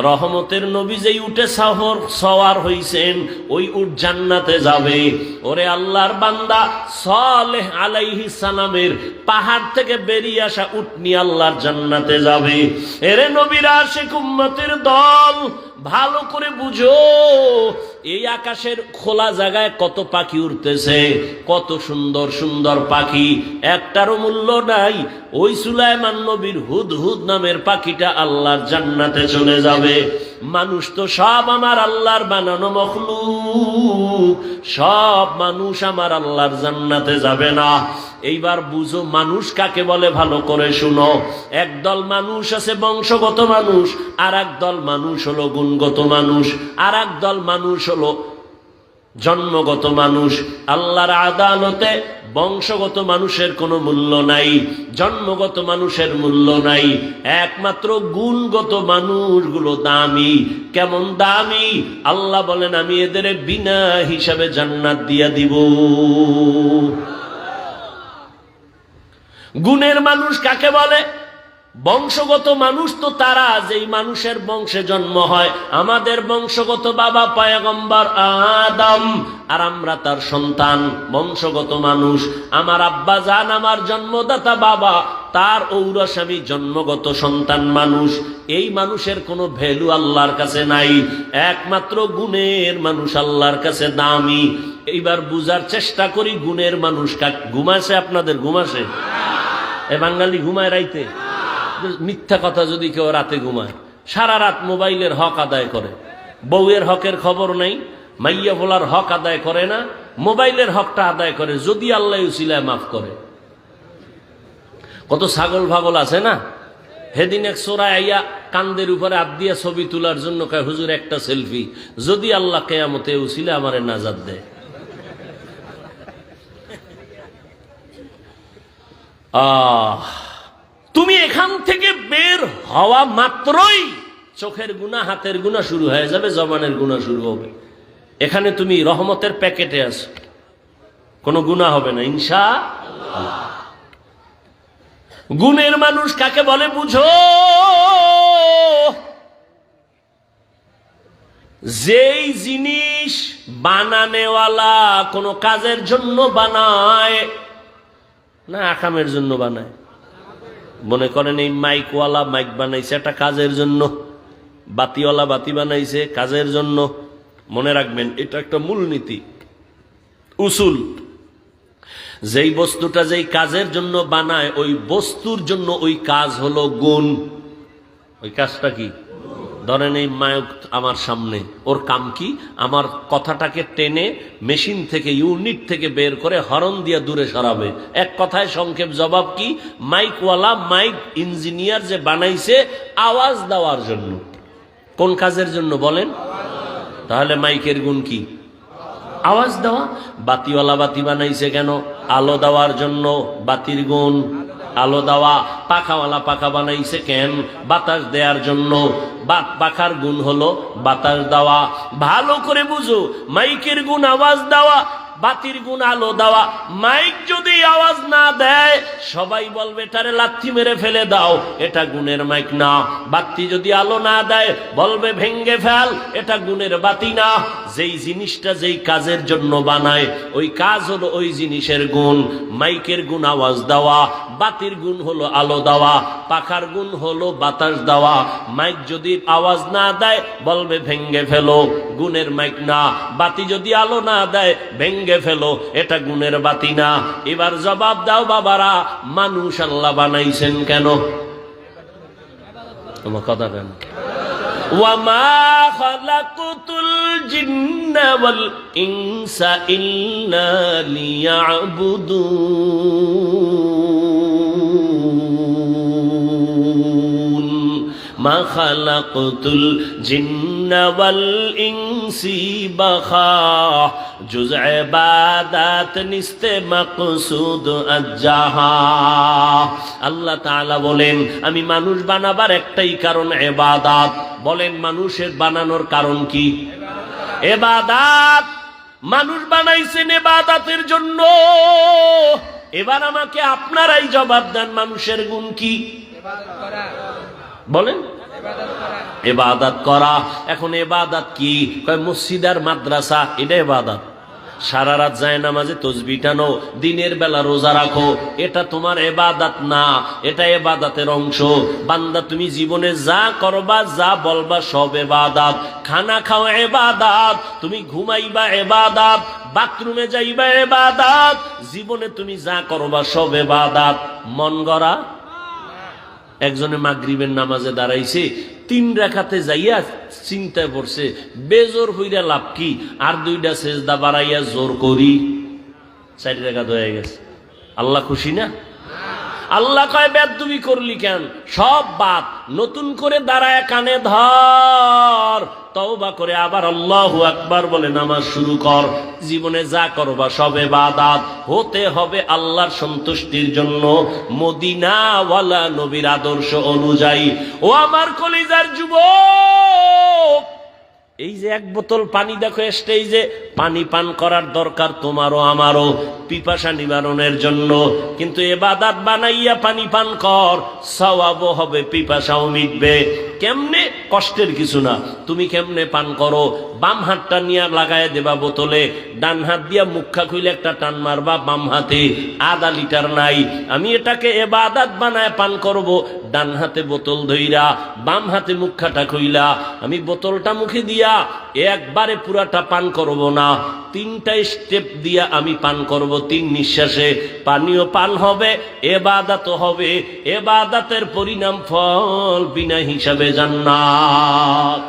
রহমতের নবী যেই উটে সওয়ার হইছেন, ওই উট জান্নাতে যাবে। ওরে আল্লাহর বান্দা, সালেহ আলাইহিস সালামের পাহাড় থেকে বেরিয়ে আসা উটনি আল্লাহর জান্নাতে যাবে। এরে নবীর আশিক উম্মতের দল, ভালো করে বুঝো, এই আকাশের খোলা জায়গায় কত পাখি উড়তেছে, কত সুন্দর সুন্দর পাখি, একটারও মূল্য নাই। ওই সুলাইমান নবীর হুদহুদ নামের পাখিটা আল্লাহর জান্নাতে চলে যাবে। মানুষ তো সব আমার আল্লাহর বানানো মখলুক, সব মানুষ আমার আল্লাহর জান্নাতে যাবে না। এইবার বুঝো মানুষ কাকে বলে, ভালো করে শুনো। একদল মানুষ আছে বংশগত মানুষ, আর একদল মানুষ হলো গুণগত মানুষ, আর একদল মানুষ হলো জন্মগত মানুষ। আল্লাহর আদালতে বংশগত মানুষের কোনো মূল্য নাই, জন্মগত মানুষের মূল্য নাই, একমাত্র গুণগত মানুষগুলো দামি। কেমন দামি? আল্লাহ বলেন, আমি এদের বিনা হিসাবে জান্নাত দিয়া দিব। গুণের মানুষ কাকে বলে? বংশগত মানুষ তো তারা যেই মানুষের বংশে জন্ম হয়। আমাদের বংশগত বাবা পয়গম্বর আদম, আর আমরা তার সন্তান, বংশগত মানুষ। আমার আব্বা জান, আমার জন্মদাতা বাবা, তার ঔরস আমি জন্মগত সন্তান মানুষ। এই মানুষের কোনো ভ্যালু আল্লাহর কাছে নাই, একমাত্র গুণের মানুষ আল্লাহর কাছে দামি। এইবার বুঝার চেষ্টা করি, গুণের মানুষ ঘুমাছে? আপনাদের ঘুমাছে? এ বাঙালি ঘুমায় রাইতে? মিথ্যা কথা। যদি কেউ রাতে ঘুমায়, সারা রাত মোবাইলের হক আদায় করে, বউয়ের হকের খবর নাই, মাইয়া ভোলার হক আদায় করে না, মোবাইলের হকটা আদায় করে, যদি আল্লাহ উসিলায় মাফ করে। কত ছাগল ভাগল আছে না? হেদিন এক চোরাই আইয়া কান্দের উপরে হাত দিয়া ছবি তোলার জন্য কয়, হুজুর একটা সেলফি, যদি আল্লাহ কিয়ামতে উসিলা আমারে নাজাত দেয়। তুমি এখান থেকে বের হওয়া মাত্রই চোখের গুনাহ, হাতের গুনাহ শুরু হয়ে যাবে, জবানের গুনাহ শুরু হবে। এখানে তুমি রহমতের প্যাকেটে আছো, কোনো গুনাহ হবে না ইনশাআল্লাহ। গুণের মানুষ কাকে বলে বুঝো? যেই জিনিস বানানেওয়ালা কোনো কাজের জন্য বানায় না, আকামের জন্য বানায়। মনে করেন এই মাইকওয়ালা মাইক বানাইছে একটা কাজের জন্য, বাতিওয়ালা বাতি বানাইছে কাজের জন্য। মনে রাখবেন, এটা একটা মূলনীতি, উসুল। যেই বস্তুটা যেই কাজের জন্য বানায়, ওই বস্তুর জন্য ওই কাজ হলো গুণ। ওই কাজটা কি? ধরেন এই মাইক আমার সামনে, ওর কাম কি? আমার কথাটাকে টেনে মেশিন থেকে, ইউনিট থেকে বের করে হরন দিয়ে দূরে সরাবে। এক কথায় সংক্ষেপ জবাব কি? মাইকওয়ালা, মাইক ইঞ্জিনিয়ার যে বানাইছে আওয়াজ দেওয়ার জন্য। কোন কাজের জন্য বলেন? তাহলে মাইকের গুণ কি? আওয়াজ দেওয়া। বাতিওয়ালা বাতি বানাইছে কেন? আলো দেওয়ার জন্য। বাতির গুণ আলো দেওয়া। পাখাওয়ালা পাখা বানাইছে কেন? বাতাস দেওয়ার জন্য। পাখার গুণ হলো বাতাস দেওয়া। ভালো করে বুঝো, মাইকের গুণ আওয়াজ দেওয়া, বাতির গুণ আলো দেওয়া। মাইক যদি আওয়াজ না দেয় সবাই বলবে এটারে লাথি মেরে ফেলে দাও, এটা গুণের মাইক না। বাতি যদি আলো না দেয় বলবে ভেঙ্গে ফেল, এটা গুণের বাতি না। যেই জিনিসটা যেই কাজের জন্য বানায় ওই কাজ হলো ওই জিনিসের গুণ। মাইকের গুণ আওয়াজ দেওয়া, বাতির গুণ হলো আলো দেওয়া, পাখার গুণ হলো বাতাস দেওয়া। মাইক যদি আওয়াজ না দেয় বলবে ভেঙ্গে ফেলো, গুণের মাইক না। বাতি যদি আলো না দেয় ভেঙ্গে ফেলো, এটা গুণের বাতি না। এবার জবাব দাও বাবারা, মানুষ আল্লাহ বানাইছেন কেন? তোমার কথা কেন? ওয়ামা খালাকুতুল জিন্না ওয়াল ইনসা ইল্লা লিয়াবুদুন। মা খালাকুতুল জিন্না ওয়াল ইনসি বাখা জুজ ইবাদাত নিস্তে মাকসুদ আজ্জাহা। আল্লাহ তাআলা বলেন আমি মানুষ বানাবার একটাই কারণ ইবাদত। বলেন মানুষের বানানোর কারণ কি? ইবাদত। মানুষ বানাইছেন ইবাদতের জন্য। এবার আমাকে আপনারাই জবাব দেন মানুষের গুণ কি? বলেন ইবাদত করা। এখন ইবাদত কি? কয় মসজিদ আর মাদ্রাসা, এটা ইবাদত। সারা রাত যায় নামাজে তসবিহ টানো, দিনের বেলা রোজা রাখো, এটা তোমার ইবাদত না, এটা ইবাদতের অংশ। বান্দা তুমি জীবনে যা করবা যা বলবা সব ইবাদত। খানা খাওয়া ইবাদত, তুমি ঘুমাইবা ইবাদত, বাথরুমে যাইবা ইবাদত, জীবনে তুমি যা করবা সব ইবাদত। মন গড়া। একজনে মাগরিবের নামাজে দাঁড়াইছে, 3 রাকাতে যাইয়া চিন্তায় পড়ছে বেজোর হইরা লাভ কি, আর 2টা সেজদা বাড়াইয়া জোর করি 4 রাকাত হয়ে গেছে। আল্লাহ খুশি না? আল্লাহ কয় বেদবি করলি কেন? সব বাদ, নতুন করে দাঁড়ায় কানে ধর, তওবা করে আবার আল্লাহু আকবার বলে নামাজ শুরু কর। জীবনে যা করবা সব ইবাদত হতে হবে আল্লাহর সন্তুষ্টির জন্য, মদিনাওয়ালা নবীর আদর্শ অনুযায়ী। ও আমার কলিজার যুবক, এই যে 1 বোতল পানি দেখো স্টেজে, পানি পান করার দরকার তোমারও আমারও পিপাসা নিবারণের জন্য, কিন্তু ইবাদত বানাইয়া পানি পান কর, সওয়াবও হবে, পিপাসাও মিটবে। কেমনে? কষ্টের কিছু না। তুমি কেমনে পান করো? বাম হাতটা নিয়ে লাগায় দেবা বোতলে, ডান হাত দিয়া মুখা খুইলে একটা টান মারবা বাম হাতে, আধা লিটার নাই। আমি এটাকে ইবাদত বানায় পান করব, ডান হাতে বোতল ধইরা বাম হাতে মুখাটা খুইলা আমি বোতলটা মুখে দিয়া একবারে পুরাটা পান করব না, 3টা স্টেপ দিয়া আমি পান করব। 3 নিঃশ্বাসে পানিও পান হবে, ইবাদতও হবে। ইবাদতের পরিণাম ফল বিনা হিসাবে জান্নাত।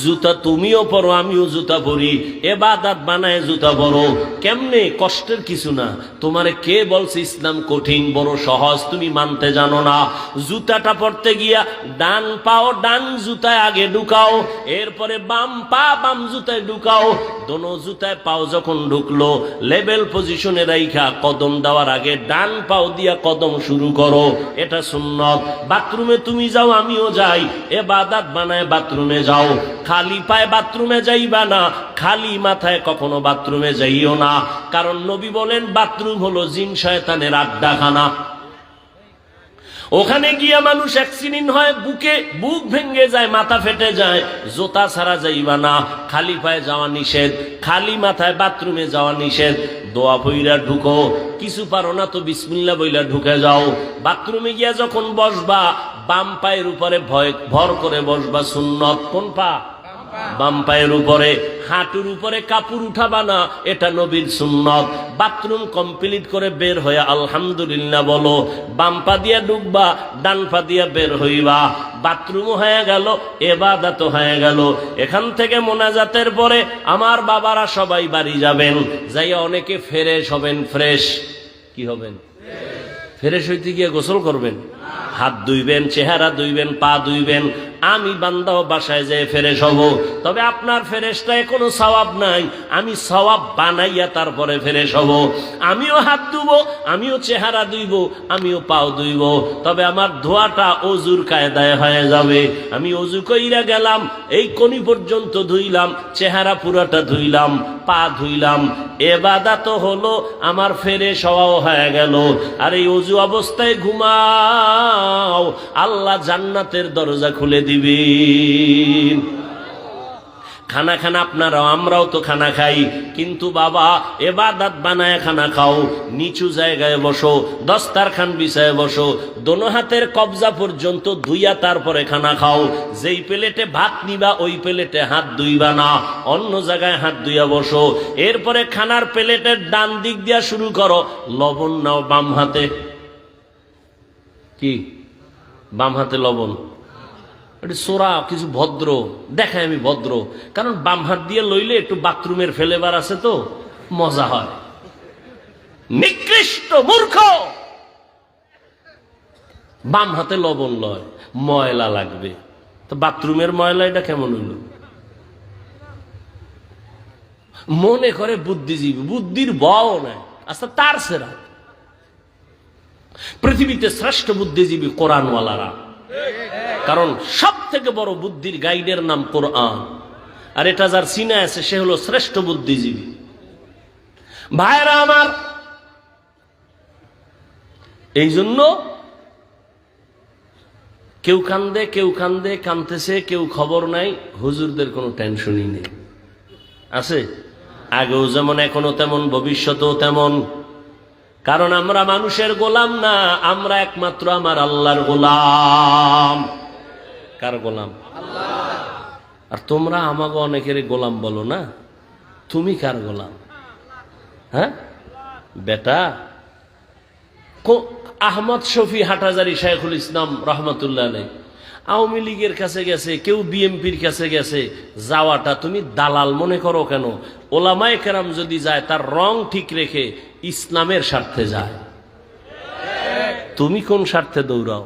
জুতা তুমিও পরো, আমিও জুতা পরি, ইবাদত বানায় জুতা পরো। কেমনে? কষ্টের কিছু না। তোমারে কে বলছে ইসলাম কঠিন? বড় সহজ, তুমি মানতে জানো না। জুতাটা পরতে গিয়া ডান পাও ডান জুতায় আগে ঢুকাও, এরপরে বাম পা বাম জুতায় ঢুকাও। দোনো জুতায় পাও যখন ঢুকলো লেভেল পজিশনে রাইখা কদম দেওয়ার আগে ডান পাও দিয়া কদম শুরু করো, এটা সুন্নত। বাথরুমে তুমি যাও, আমিও যাই, ইবাদত বানায় বাথরুমে যাও। খালি পায়ে বাথরুমে যাইবা না, খালি মাথায় কখনো বাথরুমে যাইও না, কারণ নবী বলেন বাথরুম হলো জিন শয়তানের আড্ডাখানা। ওখানে গিয়া মানুষ অ্যাক্সিডেন্ট হয়, বুক ভেঙে যায়, মাথা ফেটে যায়। জুতা ছাড়া যাইবা না, খালি পায়ে যাওয়া নিষেধ, খালি মাথায় বাথরুমে যাওয়া নিষেধ। দোয়া বইরা ঢুকো, কিছু পারো না তো বিসমিল্লাহ বইলা ঢুকে যাও। বাথরুমে গিয়া যখন বসবা বাম পায়ের উপরে ভর করে বসবা, সুন্নত। কোন পা? বাম পায়ের উপরে। হাঁটুর উপরে কাপড় উঠাবা না, এটা নবীর সুন্নত। বাথরুম কমপ্লিট করে বের হয়ে আলহামদুলিল্লাহ বলো। বাম পা দিয়া ঢুকবা, ডান পা দিয়া বের হইবা। বাথরুমও হয়ে গেল, ইবাদতও হয়ে গেল। এখান থেকে মোনাজাতের পরে আমার বাবারা সবাই বাড়ি যাবেন, যাইয়া অনেকে ফ্রেশ হবেন। ফ্রেশ কি হবেন? ফ্রেশ হইতে গিয়ে গোসল করবেন, হাত ধুইবেন, চেহারা ধুইবেন, পা ধুইবেন, আমি বান্দাও বাসায় যেয়ে ফ্রেশ হব। তবে আপনার ফ্রেশটায় কোনো সওয়াব নাই, আমি সওয়াব বানাইয়া তারপরে ফ্রেশ হব। আমিও হাত ধুবো, আমিও চেহারা ধুইব, আমিও পাও ধুইব, তবে আমার ধোয়াটা অজুর কায়দায় হয়ে যাবে। আমি অজু কইরা গেলাম, এই কনি পর্যন্ত ধুইলাম, চেহারা পুরাটা ধুইলাম, পা ধুইলাম, এবাদাত হলো, আমার ফ্রেশ হওয়াও হয়ে গেল। আর এই অজু অবস্থায় ঘুমাও, আল্লাহ জান্নাতের দরজা খুলে দিবেন। খানা খানা আপনারাও, আমরাও তো খানা খাই, কিন্তু বাবা এবাদত বানায় খানা খাও। নিচু জায়গায় বসো, দস্তারখান বিছায় বসো, দোনো হাতের কবজা পর্যন্ত ধুইয়া তারপরে খানা খাও। যেই প্লেটে ভাত নিবা ওই প্লেটে হাত ধুইবা না, অন্য জায়গায় হাত ধুইয়া বসো। এরপরে খানার প্লেটের ডান দিক দিয়া শুরু করো, লবণ নাও বাম হাতে। কি বাম হাতে লবণ? সোরা কিছু ভদ্র দেখায়, আমি ভদ্র, কারণ বাম হাত দিয়ে লইলে একটু বাথরুমের ফেলেবার আছে তো মজা হয়। নিকৃষ্ট মূর্খ, বাম হাতে লবণ লয়, ময়লা লাগবে। তো বাথরুমের ময়লা এটা কেমন হইল? মনে করে বুদ্ধিজীবী, বুদ্ধির বও নাই। আচ্ছা, তার সেরা পৃথিবীতে শ্রেষ্ঠ বুদ্ধিজীবী কোরআনওয়ালারা, কারণ সব থেকে বড় বুদ্ধির গাইডের নাম কোরআন। আর এটা যার সিনা আছে সে হলো শ্রেষ্ঠ বুদ্ধিজীবী। ভাইরা আমার, এই জন্য কেউ কান্দে, কেউ কান্দে, কান্দতেছে, কেউ খবর নাই। হুজুরদের কোনো টেনশনই নেই, আছে আগেও যেমন, এখনো তেমন, ভবিষ্যতেও তেমন। কারণ আমরা মানুষের গোলাম না, আমরা একমাত্র আমার আল্লাহর গোলাম। কার গোলাম? আর তোমরা আমাকে অনেকের গোলাম বলো না, তুমি কার গোলাম? হ্যাঁ বেটা, আহমদ শফি হাটাজারি শাইখুল ইসলাম রহমতুল্লাহ আলাইহি আওয়ামী লীগের কাছে গেছে, কেউ বিএমপির কাছে গেছে। যাওয়াটা তুমি দালাল মনে করো কেন? ওলামায়ে কেরাম যদি যায় তার রং ঠিক রেখে ইসলামের স্বার্থে যায়। তুমি কোন স্বার্থে দৌড়াও?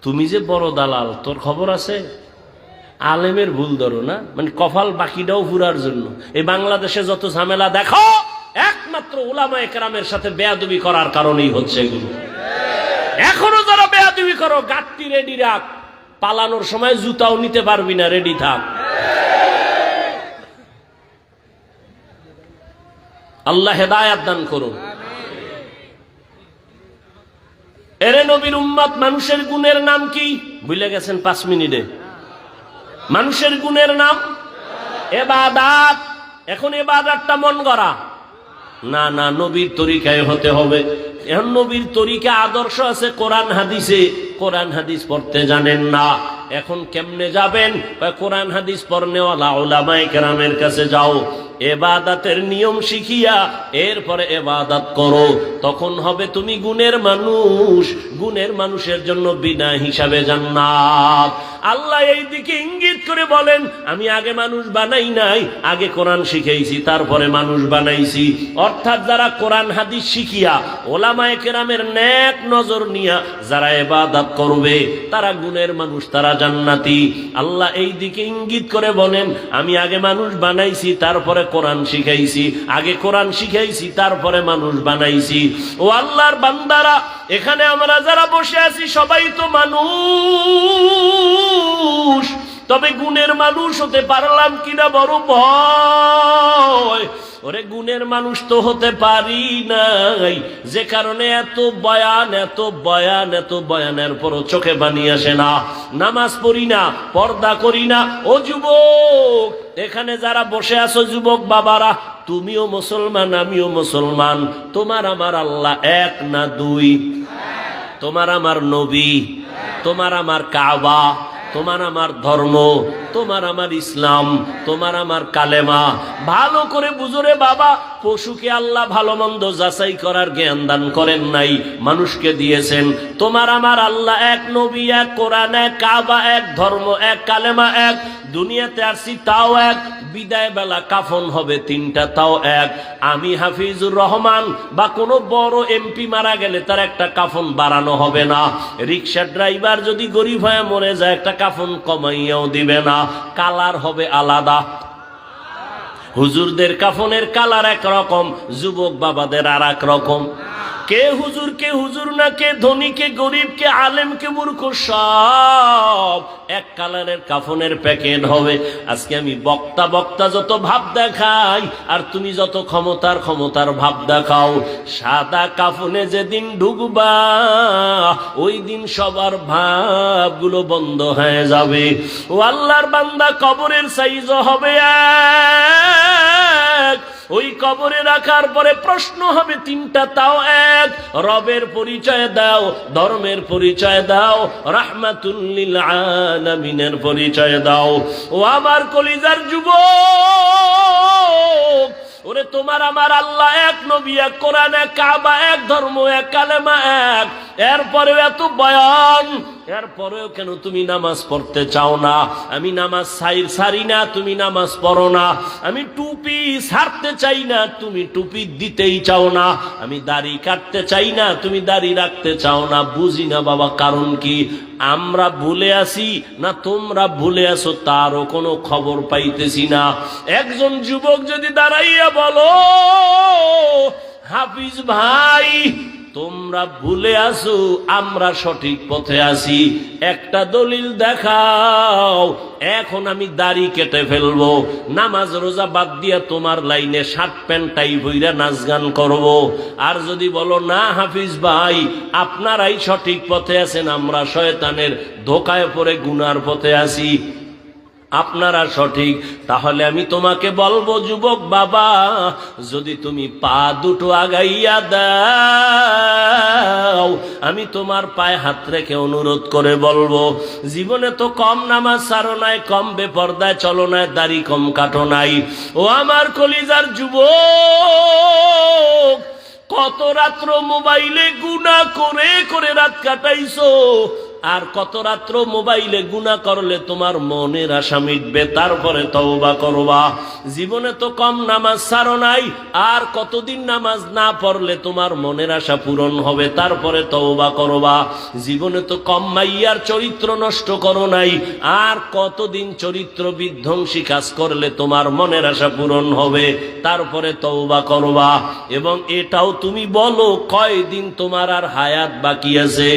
তুমি যে বড় দালাল, তোর খবর আছে? আলেমের ভুল ধরো না, মানে কপাল বাকিটাও ফুরার জন্য। এই বাংলাদেশে যত ঝামেলা দেখো, একমাত্র উলামায়ে কেরামের সাথে বেয়াদবি করার কারণেই হচ্ছে এগুলো। এখনো যারা বেয়াদবি করো, গাঁটটি রেডি রাখ, পালানোর সময় জুতাও নিতে পারবি না, রেডি থাক। আল্লাহ হেদায়াত দান করুন। এরে নবীর উম্মত, মানুষের গুণের নাম কি ভুলে গেছেন? 5 মিনিটে মানুষের গুণের নাম ইবাদত। এখন ইবাদতটা মন গড়া না, না, নবীর তরিকায় হতে হবে। এখন নবীর তরিকা আদর্শ আছে কোরআন হাদিসে, কোরআন হাদিস পড়তে জানেন না, এখন কেমনে যাবেন? কোরআন হাদিস পড়নেওয়ালা উলামায়ে কেরামের কাছে যাও, এবাদতের নিয়ম শিখিয়া এরপরে এবাদত করো, তখন হবে তুমি গুণের মানুষ। গুণের মানুষের জন্য বিনা হিসাবে জান্নাত। আল্লাহ এই দিকে ইঙ্গিত করে বলেন, আমি আগে মানুষ বানাই নাই, আগে কোরআন শিখাইছি, তারপরে মানুষ বানাইছি। অর্থাৎ যারা কোরআন হাদিস শিখিয়া ওলামায়ে কেরামের নেক নজর নিয়া যারা ইবাদত করবে, তারা গুণের মানুষ, তারা জান্নাতি। আল্লাহ এই দিকে ইঙ্গিত করে বলেন, আমি আগে মানুষ বানাইছি, তারপরে কোরআন শিখাইছি, আগে কোরআন শিখাইছি, তারপরে মানুষ বানাইছি। ও আল্লাহর বান্দারা, এখানে আমরা যারা বসে আছি সবাই তো মানুষ, তবে গুণের মানুষ হতে পারলাম কিনা বড় ভয়। ওরে গুণের মানুষ তো হতে পারি নাই, যে কারণে এত বয়ান, এত বয়ান, এত বয়ানের পরও চোখে পানি আসে না, নামাজ পড়ি না, পর্দা করি না। ও যুবক, এখানে যারা বসে আছো যুবক বাবারা, তুমিও মুসলমান, আমিও মুসলমান। তোমার আমার আল্লাহ এক না দুই, তোমার আমার নবী, তোমার আমার কাবা, তোমার আমার ধর্ম, তোমার আমার ইসলাম, তোমার আমার কালেমা। ভালো করে বুঝরে বাবা, পশুকে আল্লাহ ভালো মন্দ যাচাই করার জ্ঞান দান করেন নাই, মানুষকে দিয়েছেন। তোমার আমার আল্লাহ এক, নবী এক, কোরআন এক, কাবা এক, ধর্ম এক, কালেমা এক। দুনিয়াতে আসছি তাও এক, বিদায় বেলা কাফন হবে 3টা, তাও এক। আমি হাফিজুর রহমান বা কোনো বড় এমপি মারা গেলে তার একটা কাফন বাড়ানো হবে না। রিক্সা ড্রাইভার যদি গরিব হয়ে মরে যায়, একটা কাফন কমাইয়াও দিবে না, কালার হবে আলাদা। হুজুরদের কাফনের কালার একরকম, যুবক বাবাদের আর এক রকম। কে হুজুর না, কে ধনী, কে গরিব, কে আলেম, কে মূর্খ, সব এক কালারের কাফনের প্যাকেট হবে। আজকে আমি বক্তা যত ভাব দেখাই, আর তুমি যত ক্ষমতার ভাব দেখাও, সাদা কাফনে যেদিন ঢুকবা ওই দিন সবার ভাবগুলো বন্ধ হয়ে যাবে। ও আল্লাহর বান্দা, কবরের সাইজ হবে এক, ওই কবরে রাখার পরে প্রশ্ন হবে তিনটা, তাও এক। রবের পরিচয় দাও, ধর্মের পরিচয় দাও, রাহমাতুল লিল আলামিনের পরিচয় দাও। ও আমার কলিজার যুবক, ওরে তোমার আমার আল্লাহ এক, নবী এক, কোরআন এক, কাবা এক, ধর্ম এক, কালেমা এক, এরপরেও এত বয়ান, এরপরেও কেন তুমি নামাজ পড়তে চাও না? আমি নামাজ সারি না, তুমি নামাজ পড়ো না। আমি টুপি ছাড়তে চাই না, তুমি টুপি দিতেই চাও না। আমি দাড়ি কাটতে চাই না, তুমি দাড়ি রাখতে চাও না। বুঝি না বাবা, কারণ কি? আমরা ভুলে আসি না তোমরা ভুলে আসো, তারও কোনো খবর পাইতেছি না। একজন যুবক যদি দাঁড়াইয়া বলো, হাফিজ ভাই তোমরা ভুলে আসো, আমরা সঠিক পথে আছি, একটা দলিল দেখাও। এখন আমি দাড়ি কেটে ফেলবো, নামাজ রোজা বাদ দিয়া তোমার লাইনে শার্ট প্যান্ট টাই বইরা নাচ গান করবো। আর যদি বলো না হাফিজ ভাই আপনারাই সঠিক পথে আছেন, আমরা শয়তানের ধোকায় পড়ে গুনার পথে আছি, আপনারা সঠিক, তাহলে আমি তোমাকে বলবো যুবক বাবা, যদি তুমি পা দুটো আগাইয়া দাও, আমি তোমার পায়ে হাত রেখে অনুরোধ করে বলবো, জীবনে তো কম নামাজ ছাড়ো নাই, কম বেপরদায় চলো নাই, দাড়ি কম কাটো নাই। ও আমার কলিজার যুবক, কত রাত্র মোবাইলে গুনাহ করে করে রাত কাটাইছো, আর কত রাত্র মোবাইলে গুনাহ করলে তোমার মনের আশা মিটবে, তারপরে তওবা করবা। জীবনে তো কম নামাজ ছাড়ো নাই, আর কতদিন নামাজ না পড়লে তোমার মনের আশা পূরণ হবে, তারপরে তওবা করবা। জীবনে তো কম মাইয়ার চরিত্র নষ্ট করো নাই, আর কতদিন চরিত্র বিধ্বংসী কাজ করলে তোমার মনের আশা পূরণ হবে, তারপরে তওবা করবা। এবং এটাও তুমি বলো কয়দিন তোমার আর হায়াত বাকি আছে।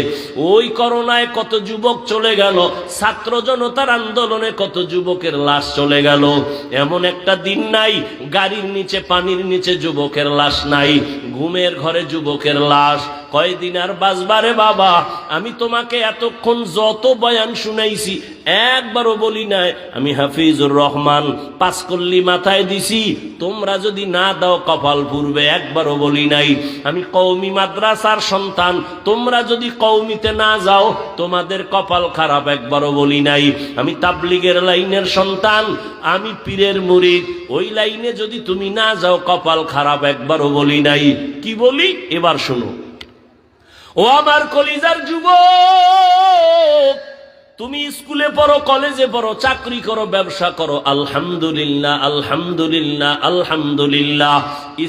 ওই করোনায় কত যুবক চলে গেল, ছাত্র জনতার আন্দোলনে কত যুবকের লাশ চলে গেল। এমন একটা দিন নাই গাড়ির নিচে পানির নিচে যুবকের লাশ নাই, ঘুমের ঘরে যুবকের লাশ। কয়দিন আর বাঁচবারে বাবা? আমি তোমাকে এতক্ষণ যত বয়ান শুনাইছি একবারও বলি নাই আমি হাফিজুর রহমান পাঁচকল্লি মাথায় দিছি, তোমরা যদি না দাও কপাল পুরবে, একবারও বলি নাই। আমি কওমি মাদ্রাসার সন্তান, তোমরা যদি কওমিতে না যাও তোমাদের কপাল খারাপ, একবারও বলি নাই। আমি তাবলিগের লাইনের সন্তান, আমি পীরের মুরিদ, ওই লাইনে যদি তুমি না যাও কপাল খারাপ, একবারও বলি নাই। কি বলি এবার শোনো। ও আমার কলিজার যুবক, তুমি স্কুলে পড়ো, কলেজে পড়ো, চাকরি করো, ব্যবসা করো, আলহামদুলিল্লাহ আলহামদুলিল্লাহ আলহামদুলিল্লাহ।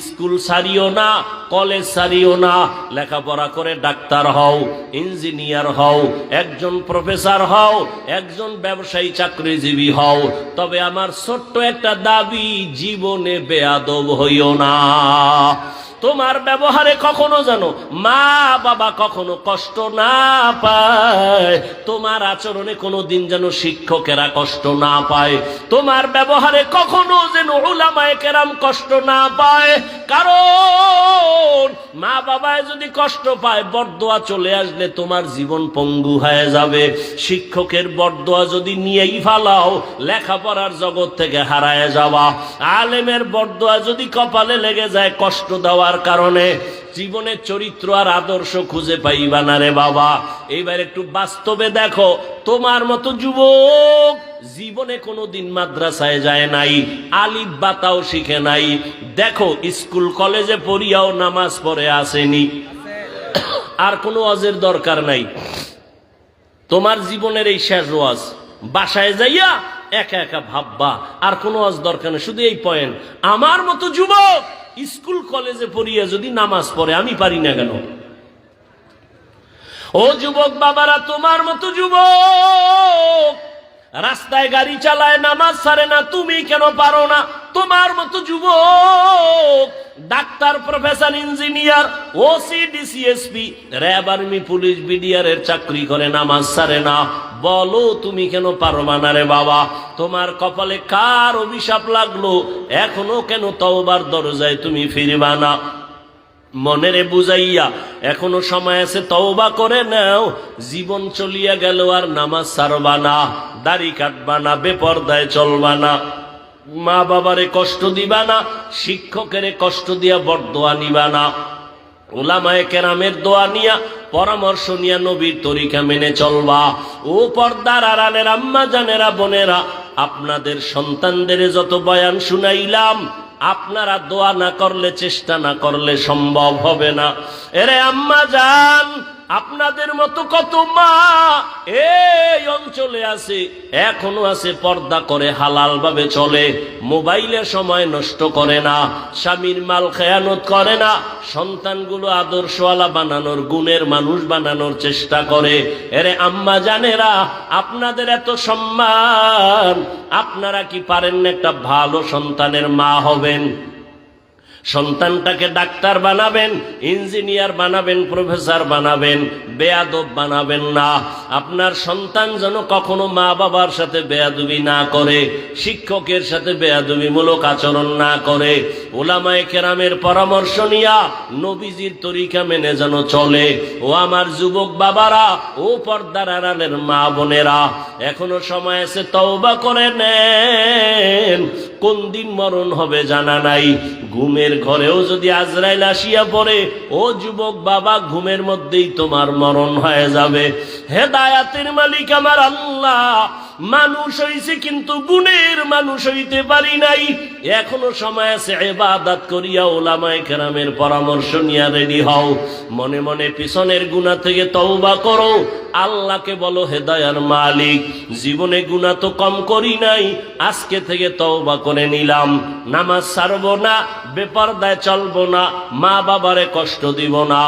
স্কুল ছাড়িও না, কলেজ ছাড়িও না, লেখাপড়া করে ডাক্তার হও, ইঞ্জিনিয়ার হও, একজন প্রফেসর হও, একজন ব্যবসায়ী চাকরিজীবী হও। তবে আমার ছোট্ট একটা দাবি, জীবনে বেয়াদব হইও না। তোমার ব্যবহারে কখনো জানো মা বাবা কখনো কষ্ট না পায়, তোমার আচরণে কোনো দিন যেন শিক্ষকেরা কষ্ট না পায়, তোমার ব্যবহারে কখনো যেন উলামায়ে কেরাম কষ্ট না পায়। কারণ মা বাবায় যদি কষ্ট পায়, বরদোয়া চলে আসলে তোমার জীবন পঙ্গু হয়ে যাবে। শিক্ষকের বরদোয়া যদি নিয়েই ফালাও, লেখাপড়ার জগৎ থেকে হারায় যাওয়া। আলেমের বরদোয়া যদি কপালে লেগে যায় কষ্ট দেওয়ার কারণে, জীবনের চরিত্র আর আদর্শ খুঁজে পাইবা না রে বাবা। এইবার একটু বাস্তবে দেখো, তোমার মতো যুবক জীবনে কোনোদিন মাদ্রাসায় যায় নাই, আলিফ বাতাও শিখে নাই। দেখো স্কুল কলেজে পড়িয়াও নামাজ পড়ে আসেনি, আর কোনো ওয়াজের দরকার নাই। তোমার জীবনের এই শেষ ওয়াজ, বাসায় যাইয়া একা একা ভাববা, আর কোনো ওয়াজ দরকার নেই। শুধু এই পয়েন্ট, আমার মতো যুবক স্কুল কলেজে পড়িয়া যদি নামাজ পড়ে, আমি পারি না কেন? ও যুবক বাবারা, তোমার মতো যুবক রাস্তায় গাড়ি চালায়, নামাজ ছাড়ে না, তুমি কেন পারো না? তোমার মতো যুবক doctor, professor, engineer, OC, DC SP, RAB, army, police, BDR এর চাকরি করে, নামাজ ছাড়ে না, বলো তুমি কেন পারবা না রে বাবা? তোমার কপালে কার অভিশাপ লাগলো? এখনো কেন তওবার দরজায় তুমি ফিরবা না? মনেরে বুঝাইয়া এখনো সময় আছে, তওবা করে নাও। জীবন চলিয়া গেল আর নামাজ ছাড়বা না, দাড়ি কাটবা না, বেপরদায় চলবা না, মা বাবারে কষ্ট দিবা না, শিক্ষকেরে কষ্ট দিয়া বরদোয়া নিবা না, উলামায়ে কেরামের দোয়া নিয়া, পরামর্শ নিয়া নবীর তরিকা মেনে চলবা। ও পর্দার আড়ালের আম্মা জানেরা, বোনেরা, আপনাদের সন্তানদের যত বয়ান শুনাইলাম, আপনারা দোয়া না করলে, চেষ্টা না করলে সম্ভব হবে না। এরে আম্মা জান, আপনাদের মতো কত মা এই অঞ্চলে আছে, এখনো আছে, পর্দা করে হালাল ভাবে চলে, মোবাইলে সময় নষ্ট করে না, স্বামীর মাল খেয়ানত করে না, সন্তানগুলো আদর্শওয়ালা বানানোর, গুণের মানুষ বানানোর চেষ্টা করে। এরে আম্মা জানেরা, আপনাদের এত সম্মান, আপনারা কি পারেন না একটা ভালো সন্তানের মা হবেন? সন্তানটাকে ডাক্তার বানাবেন, ইঞ্জিনিয়ার বানাবেন, প্রফেসর বানাবেন, বেয়াদব বানাবেন না। আপনার সন্তান যেন কখনো মা বাবার সাথে বেয়াদবি না করে, শিক্ষকের সাথে বেয়াদবিমূলক আচরণ না করে, উলামায়ে কেরামের পরামর্শ নিয়া নবীজির তরিকা মেনে যেন চলে। ও আমার যুবক বাবারা, ও পর্দার আড়ালের মা বোনেরা, এখনো সময় আছে, তওবা করে নেন। কোন দিন মরণ হবে জানা নাই। ঘুমের ঘরেও যদি আজরাইল আসিয়া পড়ে, ও যুবক বাবা, ঘুমের মধ্যেই তোমার মরণ হয়ে যাবে। হেদায়াতের মালিক আমার আল্লাহ। মানুষ হইছে কিন্তু গুণের মানুষ হইতে পারি নাই। এখনো সময় আছে, ইবাদত করিয়া উলামায়ে কেরামের পরামর্শ নিয়া রেডি হও। মনে মনে পিছনের গুনাহ থেকে তওবা করো, আল্লাহকে বলো, হেদায়ার মালিক, জীবনে গুনাহ তো কম করি নাই, আজকে থেকে তওবা করে নিলাম, নামাজ ছাড়বো না, বেপরদায় চলবো না, মা বাবারে কষ্ট দিব না,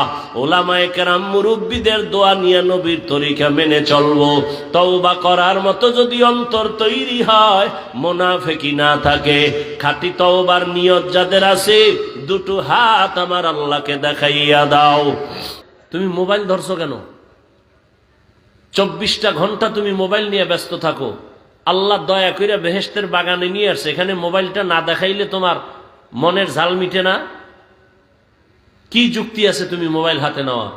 উলামায়ে কেরাম মুরব্বীদের দোয়া নিয়ে নবীর তরিকা মেনে চলবো। তওবা করার মতো যদি অন্তর তৈরি হয়, মুনাফিকি না থাকে, খাঁটি তওবার নিয়ত যাদের আছে, দুটো হাত আমার আল্লাহকে দেখাইয়া দাও। তুমি মোবাইল ধরছো কেন? 24টা ঘন্টা তুমি মোবাইল নিয়ে ব্যস্ত থাকো। আল্লাহ দয়া কইরা বেহেশতের বাগানে নিয়ে আসছে, এখানে মোবাইলটা না দেখাইলে তোমার মনের ঝাল মিটে না। কি যুক্তি আছে তুমি মোবাইল হাতে নেওয়া?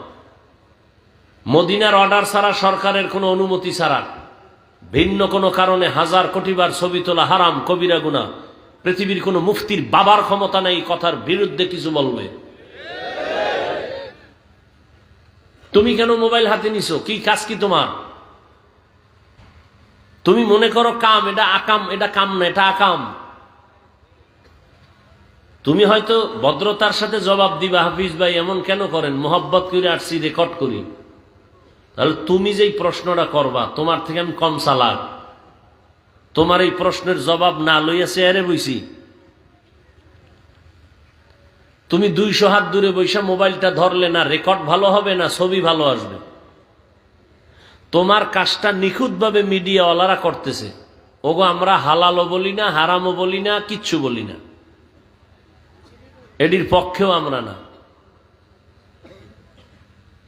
মদিনার অর্ডার ছাড়া, সরকারের কোনো অনুমতি ছাড়া, ভিন্ন কোনো কারণে 1000 কোটি বার ছবি তোলা হারাম, কবিরা গুনাহ। পৃথিবীর কোনো মুফতির বাবার ক্ষমতা নাই কথার বিরুদ্ধে কিছু বলবে। তুমি কেন মোবাইল হাতে নিছো? কি কাজ কি তোমার? তুমি মনে করো কাম, এটা আকাম, এটা কাম না, এটা আকাম। তুমি হয়তো ভদ্রতার সাথে জবাব দিবা, হাফিজ ভাই এমন কেন করেন, মোহাব্বত করে আসছি, রেকর্ড করি। তাহলে তুমি যেই প্রশ্নটা করবা, তোমার থেকে আমি কম চালাক? তোমার এই প্রশ্নের জবাব না লইয়া চেয়ারে বইছি। তুমি 200 হাত দূরে বৈশা মোবাইলটা ধরলে না রেকর্ড ভালো হবে, না ছবি ভালো আসবে? তোমার কাজটা নিখুঁতভাবে মিডিয়াওয়ালারা করতেছে। ওগো আমরা হালালও বলি না, হারামও বলি না, কিচ্ছু বলি না, এটির পক্ষেও আমরা না।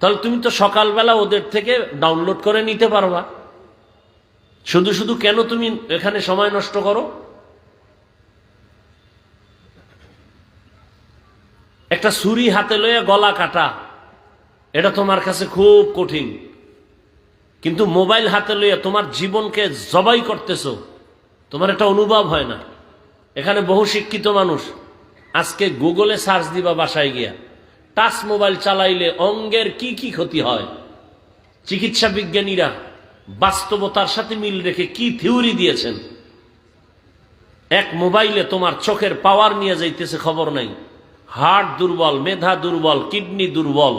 তাহলে তুমি তো সকালবেলা ওদের থেকে ডাউনলোড করে নিতে পারবা। শুধু শুধু কেন তুমি এখানে সময় নষ্ট করো? একটা ছুরি হাতে লইয়া গলা কাটা, এটা তোমার কাছে খুব কঠিন, কিন্তু মোবাইল হাতে লইয়া তোমার জীবনকে জবাই করতেছো, তোমার এটা অনুভব হয় না। এখানে বহু শিক্ষিত মানুষ, আজকে গুগলে সার্চ দিবা বাসায় গিয়া, টাচ মোবাইল চালাইলে অঙ্গের কি কি ক্ষতি হয়, চিকিৎসা বিজ্ঞানীরা বাস্তবতার সাথে মিল রেখে কি থিওরি দিয়েছেন। এক মোবাইলে তোমার চোখের পাওয়ার নিয়ে যাইতেছে খবর নাই, হার্ট দুর্বল, মেধা দুর্বল, কিডনি দুর্বল,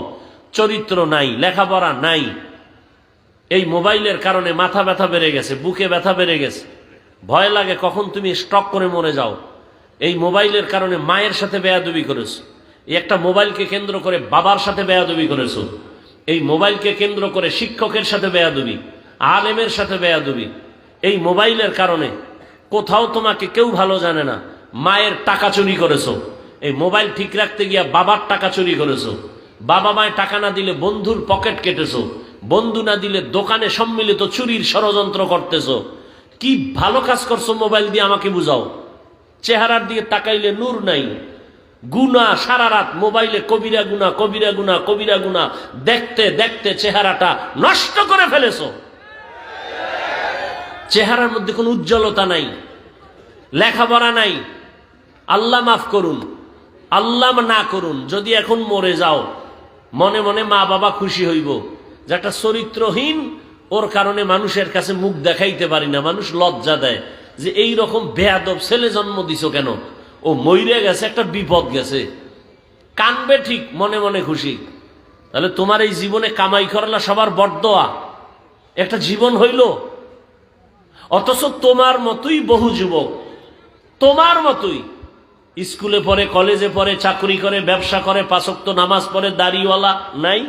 চরিত্র নাই, লেখাপড়া নাই। এই মোবাইলের কারণে মাথা ব্যথা বেড়ে গেছে, বুকে ব্যথা বেড়ে গেছে, ভয় লাগে কখন তুমি স্ট্রোক করে মরে যাও। এই মোবাইলের কারণে মায়ের সাথে বেয়াদবি করেছো, এই একটা মোবাইলকে কেন্দ্র করে বাবার সাথে বেয়াদবি করেছো, এই মোবাইলকে কেন্দ্র করে শিক্ষকের সাথে বেয়াদবি, আলেমের সাথে বেয়াদবি, এই মোবাইলের কারণে কোথাও তোমাকে কেউ ভালো জানে না, মায়ের টাকা চুরি করেছো, এই মোবাইল ঠিক রাখতে গিয়া বাবার টাকা চুরি করেছো, বাবা মায়ের টাকা না দিলে বন্ধুর পকেট কেটেছো, বন্ধু না দিলে দোকানে সম্মিলিত চুরির ষড়যন্ত্র করতেছো। কি ভালো কাজ করছো মোবাইল দিয়ে আমাকে বুঝাও। চেহারার দিকে তাকাইলে নূর নাই, গুনাহ সারা রাত মোবাইলে, কবিরা গুনাহ কবিরা গুনাহ কবিরা গুনাহ দেখতে দেখতে চেহারাটা নষ্ট করে ফেলেছো। চেহারার মধ্যে কোনো উজ্জ্বলতা নাই, লেখাপড়া নাই। আল্লাহ মাফ করুন, আল্লাহ না করুন, যদি এখন মরে যাও মনে মনে মা বাবা খুশি হইব যে একটা চরিত্রহীন, ওর কারণে মানুষের কাছে মুখ দেখাইতে পারি না, মানুষ লজ্জা দেয় যে এই রকম বেয়াদব ছেলে জন্ম দিছো কেন, ও মইরে গেছে, একটা বিপদ গেছে, কানবে ঠিক, মনে মনে খুশি। তাহলে তোমার এই জীবনে কামাই করলা সবার বরদোয়া, একটা জীবন হইল। অথচ তোমার মতোই বহু যুবক, তোমার মতোই স্কুলে পড়ে, কলেজে পড়ে, চাকরি করে, ব্যবসা করে, 5 ওয়াক্ত নামাজ পড়ে, দাড়িওয়ালা নাই।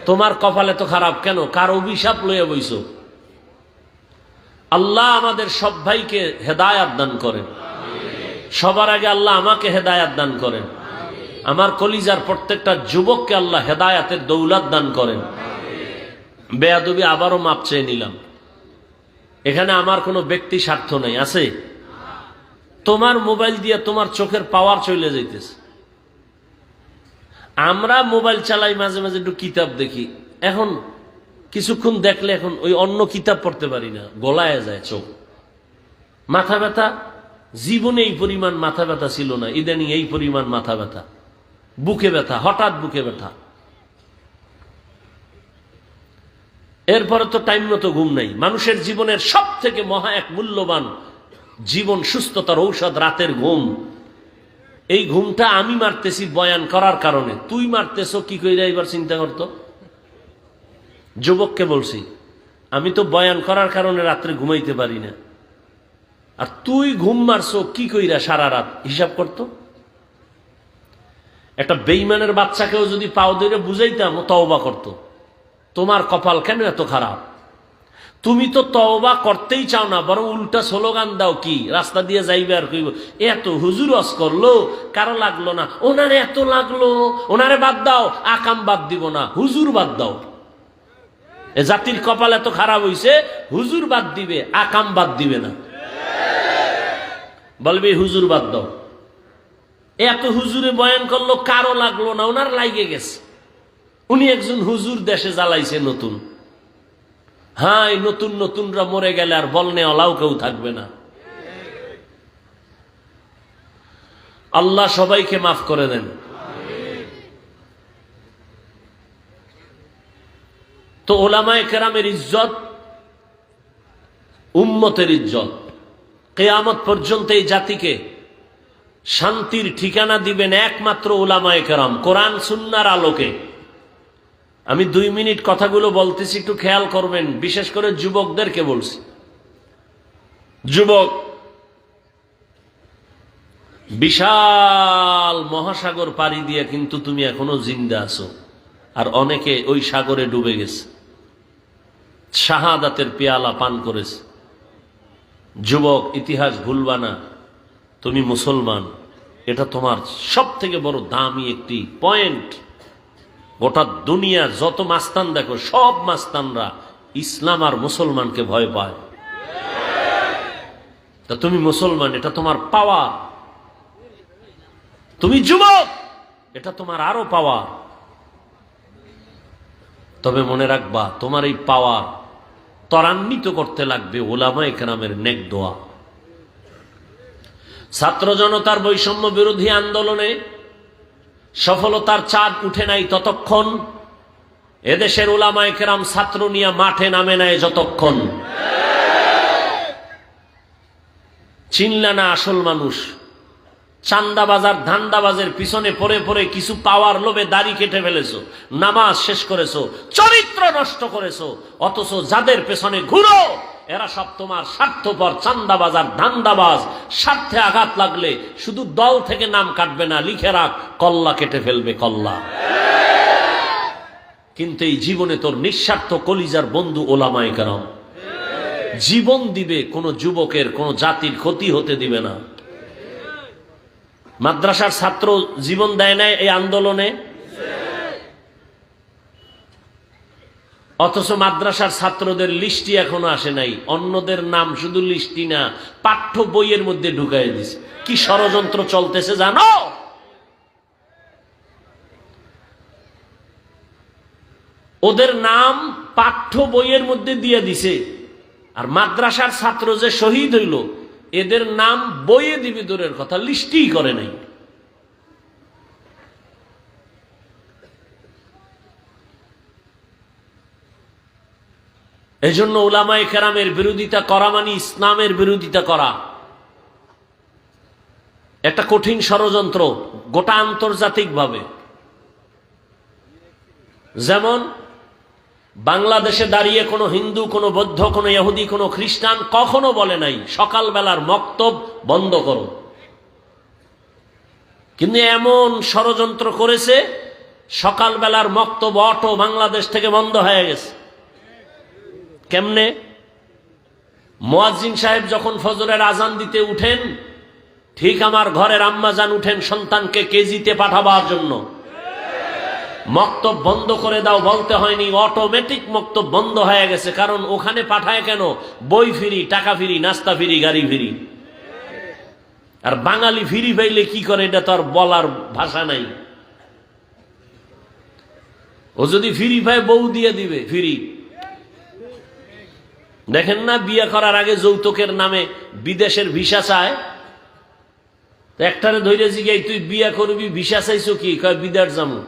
তোমার কপালে তো খারাপ কেন? কার অভিশাপ লইয়া বইছো? আল্লাহ আমাদের সব ভাইকে হেদায়াত দান করেন। সবার আগে আল্লাহ আমাকে হেদায়াত দান করেন। আমার কলিজার প্রত্যেকটা যুবককে আল্লাহ হেদায়াতের দৌলত দান করেন। বেয়াদবি আবারও মাপ চেয়ে নিলাম। এখানে আমার কোনো ব্যক্তি স্বার্থ নেই, আছে? তোমার মোবাইল দিয়ে তোমার চোখের পাওয়ার চলে যাইতেছে। আমরা মোবাইল চালাই, মাঝে মাঝে একটু কিতাব দেখি, এখন কিছুক্ষণ দেখলে এখন ওই অন্য কিতাব পড়তে পারি না, গলায় যায় চোখ। মাথা ব্যথা, জীবনে এই পরিমাণ মাথা ব্যথা ছিল না, ইদানিং এই পরিমাণ মাথা ব্যথা, বুকে ব্যথা, হঠাৎ বুকে ব্যথা। এরপরে তো টাইম মতো ঘুম নাই। মানুষের জীবনের সব থেকে মহা এক মূল্যবান জীবন সুস্থতার ঔষধ রাতের ঘুম। এই ঘুমটা আমি মারতেছি বয়ান করার কারণে, তুই মারতেছো কি কইরা এবার চিন্তা করতো। যুবককে বলছি, আমি তো বয়ান করার কারণে রাত্রে ঘুমাইতে পারি না, আর তুই ঘুম মারছো কি কইরা সারা রাত, হিসাব করতো। একটা বেঈমানের বাচ্চাকেও যদি পাও ধরে বুঝাইতাম, ও তওবা করতো। তোমার কপাল কেন এত খারাপ? তুমি তো তওবা করতেই চাও না, বরং উল্টা স্লোগান দাও, কি রাস্তা দিয়ে যাইবে আর কইব এত হুজুর ওয়াজ করলো, কারো লাগলো না, ওনারে এত লাগলো, ওনারে বাদ দাও, আকাম বাদ দিব না, হুজুর বাদ দাও। এ জাতির কপাল এত খারাপ হইছে, হুজুর বাদ দিবে, আকাম বাদ দিবে না, বলবে হুজুর বাদ দাও। এত হুজুরে বয়ান করলো, কারো লাগলো না, ওনার লাইগে গেছে। উনি একজন হুজুর দেশে জ্বালাইছে নতুন। হ্যাঁ, এই নতুন নতুনরা মরে গেলে আর বলনে অলাও কেউ থাকবে না। আল্লাহ সবাইকে মাফ করে দেন। তো ওলামায়ে কেরামের ইজ্জত, উম্মতের ইজ্জত, কিয়ামত পর্যন্ত এই জাতিকে শান্তির ঠিকানা দিবেন একমাত্র ওলামায়ে কেরাম, কোরআন সুন্নাহর আলোকে। আমি 2 মিনিট কথাগুলো বলতেছি, একটু খেয়াল করবেন, বিশেষ করে যুবকদেরকে বলছি। যুবক, বিশাল মহাসাগর পাড়ি দিয়ে কিন্তু তুমি এখনো জিন্দা আছো, আর অনেকে ওই সাগরে ডুবে গেছে, শাহাদাতের পেয়ালা পান করেছে। যুবক, ইতিহাস ভুলবা না, তুমি মুসলমান, এটা তোমার সব থেকে বড় দামি একটি পয়েন্ট। গোটা দুনিয়ার যত মাস্তান দেখো, সব মাস্তানরা ইসলাম আর মুসলমানকে ভয় পায়। তা তুমি মুসলমান, এটা তোমার পাওয়ার। তুমি যুবক, এটা তোমার আরো পাওয়ার। তবে মনে রাখবা, তোমার এই পাওয়ার ত্বরান্বিত করতে লাগবে ওলামায়ে কেরামের নেক দোয়া। ছাত্র জনতার বৈষম্য বিরোধী আন্দোলনে সফলতার চাঁদ উঠে নাই ততক্ষণ, এদেশের ওলামায়ে কেরাম ছাত্র নিয়ে মাঠে নামে নাই যতক্ষণ। চিনলা না আসল মানুষ। চান্দাবাজার ধান্দাবাজের পিছনে পড়ে পড়ে কিছু পাওয়ার লোভে দাড়ি কেটে ফেলেছো, নামাজ শেষ করেছো, চরিত্র নষ্ট করেছো। অথচ যাদের পেছনে ঘুরো, এরা সব তোমার স্বার্থপর চান্দাবাজার ধান্দাবাজ। স্বার্থে আঘাত লাগলে শুধু দল থেকে নাম কাটবে না, লিখে রাখ, কল্লা কেটে ফেলবে, কল্লা। কিন্তু এই জীবনে তোর নিঃস্বার্থ কলিজার বন্ধু ওলামায়ে কেরাম, জীবন দিবে, কোন যুবকের কোন জাতির ক্ষতি হতে দিবে না। মাদ্রাসার ছাত্র জীবন দেয় নাই এই আন্দোলনে, অথচ মাদ্রাসার ছাত্রদের লিস্টি এখনো আসে নাই। অন্যদের নাম শুধু লিস্টি না, পাঠ্য বইয়ের মধ্যে ঢুকাই দিছে। কি ষড়যন্ত্র চলতেছে জানো? ওদের নাম পাঠ্য বইয়ের মধ্যে দিয়ে দিছে। আর মাদ্রাসার ছাত্র যে শহীদ হইল, এদের নাম বইয়ে দিবে দূরের কথা, লিস্টি করে নাই। এজন্য উলামায়ে কেরামের বিরোধিতা করা মানে ইসলামের বিরোধিতা করা। একটা কঠিন ষড়যন্ত্র গোটা আন্তর্জাতিক ভাবে। যেমন বাংলাদেশে দাঁড়িয়ে কোনো হিন্দু, কোনো বৌদ্ধ, কোনো ইহুদি, কোনো খ্রিস্টান কখনো বলে নাই সকালবেলার মক্তব বন্ধ করো, কিন্তু এমন ষড়যন্ত্র করেছে সকালবেলার মক্তব অটো বাংলাদেশ থেকে বন্ধ হয়ে গেছে। কেমনে? মুয়াজ্জিন সাহেব যখন ফজরের আজান দিতে উঠেন, ঠিক আমার ঘরের আম্মাজান উঠেন সন্তানকে কেজিতে পাঠাবার জন্য, মক্তব বন্ধ করে দাও বলতে হয়নি, অটোমেটিক মক্তব বন্ধ হয়ে গেছে। কারণ ওখানে পাঠায় কেন? বই ফ্রি, টাকা ফ্রি, নাস্তা ফ্রি, গাড়ি ফ্রি। আর বাঙালি ফ্রি পাইলে কি করে এটা তো আর বলার ভাষা নাই। ও যদি ফ্রি পায় বউ দিয়ে দিবে ফ্রি। দেখেন না, বিয়ে করার আগে যৌতুকের নামে বিদেশের ভিসা চায়। একটারে ধৈর্য জিগাই, তুই বিয়ে করবি, ভিসা চাইছো কি? কয় বিদেশ যাবো।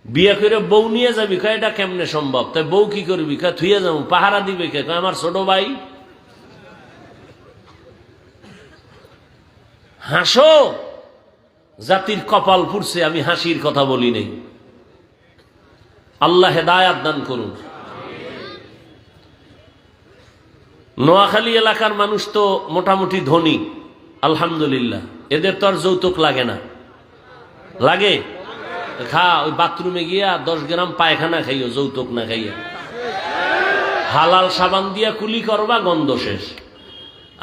বিয়ে করে বউ নিয়ে যাবি? কয় এটা কেমনে সম্ভব? তাই বউ কি করবি? কয় থুয়ে যাবো। পাহারা দিবে কে? কয় আমার ছোট ভাই। হাসো, জাতির কপাল পুড়ছে, আমি হাসির কথা বলি নাই। আল্লাহ হেদায়াত দান করুন। নোয়াখালী এলাকার মানুষ তো মোটামুটি ধনী, আলহামদুলিল্লাহ। এদের তো আর যৌতুক লাগে না। লাগে? খা, ওই বাথরুমে গিয়া 10 গ্রাম পায়খানা খাইও, যৌতুক না খাইয়া। হালাল সাবান দিয়া কুলি করবা, গন্ধ শেষ।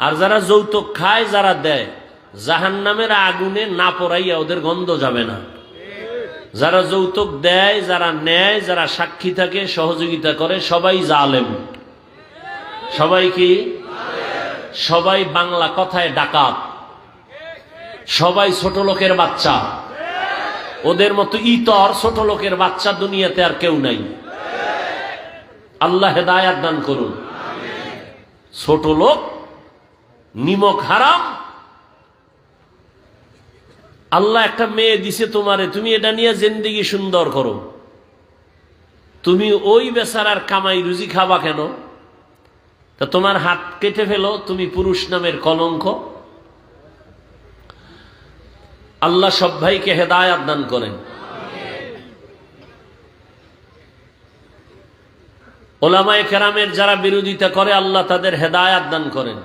আর যারা যৌতুক খায়, যারা দেয়, জাহান্নামের আগুনে না পড়াইয়া ওদের গন্ধ যাবে না। যারা যৌতুক দেয়, যারা নেয়, যারা সাক্ষী থাকে, সহযোগিতা করে, সবাই জালেম। সবাই কি? সবাই বাংলা কথায় ডাকাত, সবাই ছোট লোকের বাচ্চা। ওদের মতো ইতর ছোট লোকের বাচ্চা দুনিয়াতে আর কেউ নাই। আল্লাহ হেদায়াত দান করুন। ছোট লোক, নিমক হারাম। আল্লাহ একটা মেয়ে দিছে তোমারে, তুমি এটা নিয়ে জিন্দেগি সুন্দর করো। তুমি ওই বেচারার কামাই রুজি খাবা কেন? তা তোমার হাত কেটে ফেলো, তুমি পুরুষ নামের কলঙ্ক। আল্লাহ সব ভাইকে হেদায়াত দান করেন। উলামায়ে কেরামের যারা বিরোধিতা করে, আল্লাহ তাদের হেদায়াত দান করেন।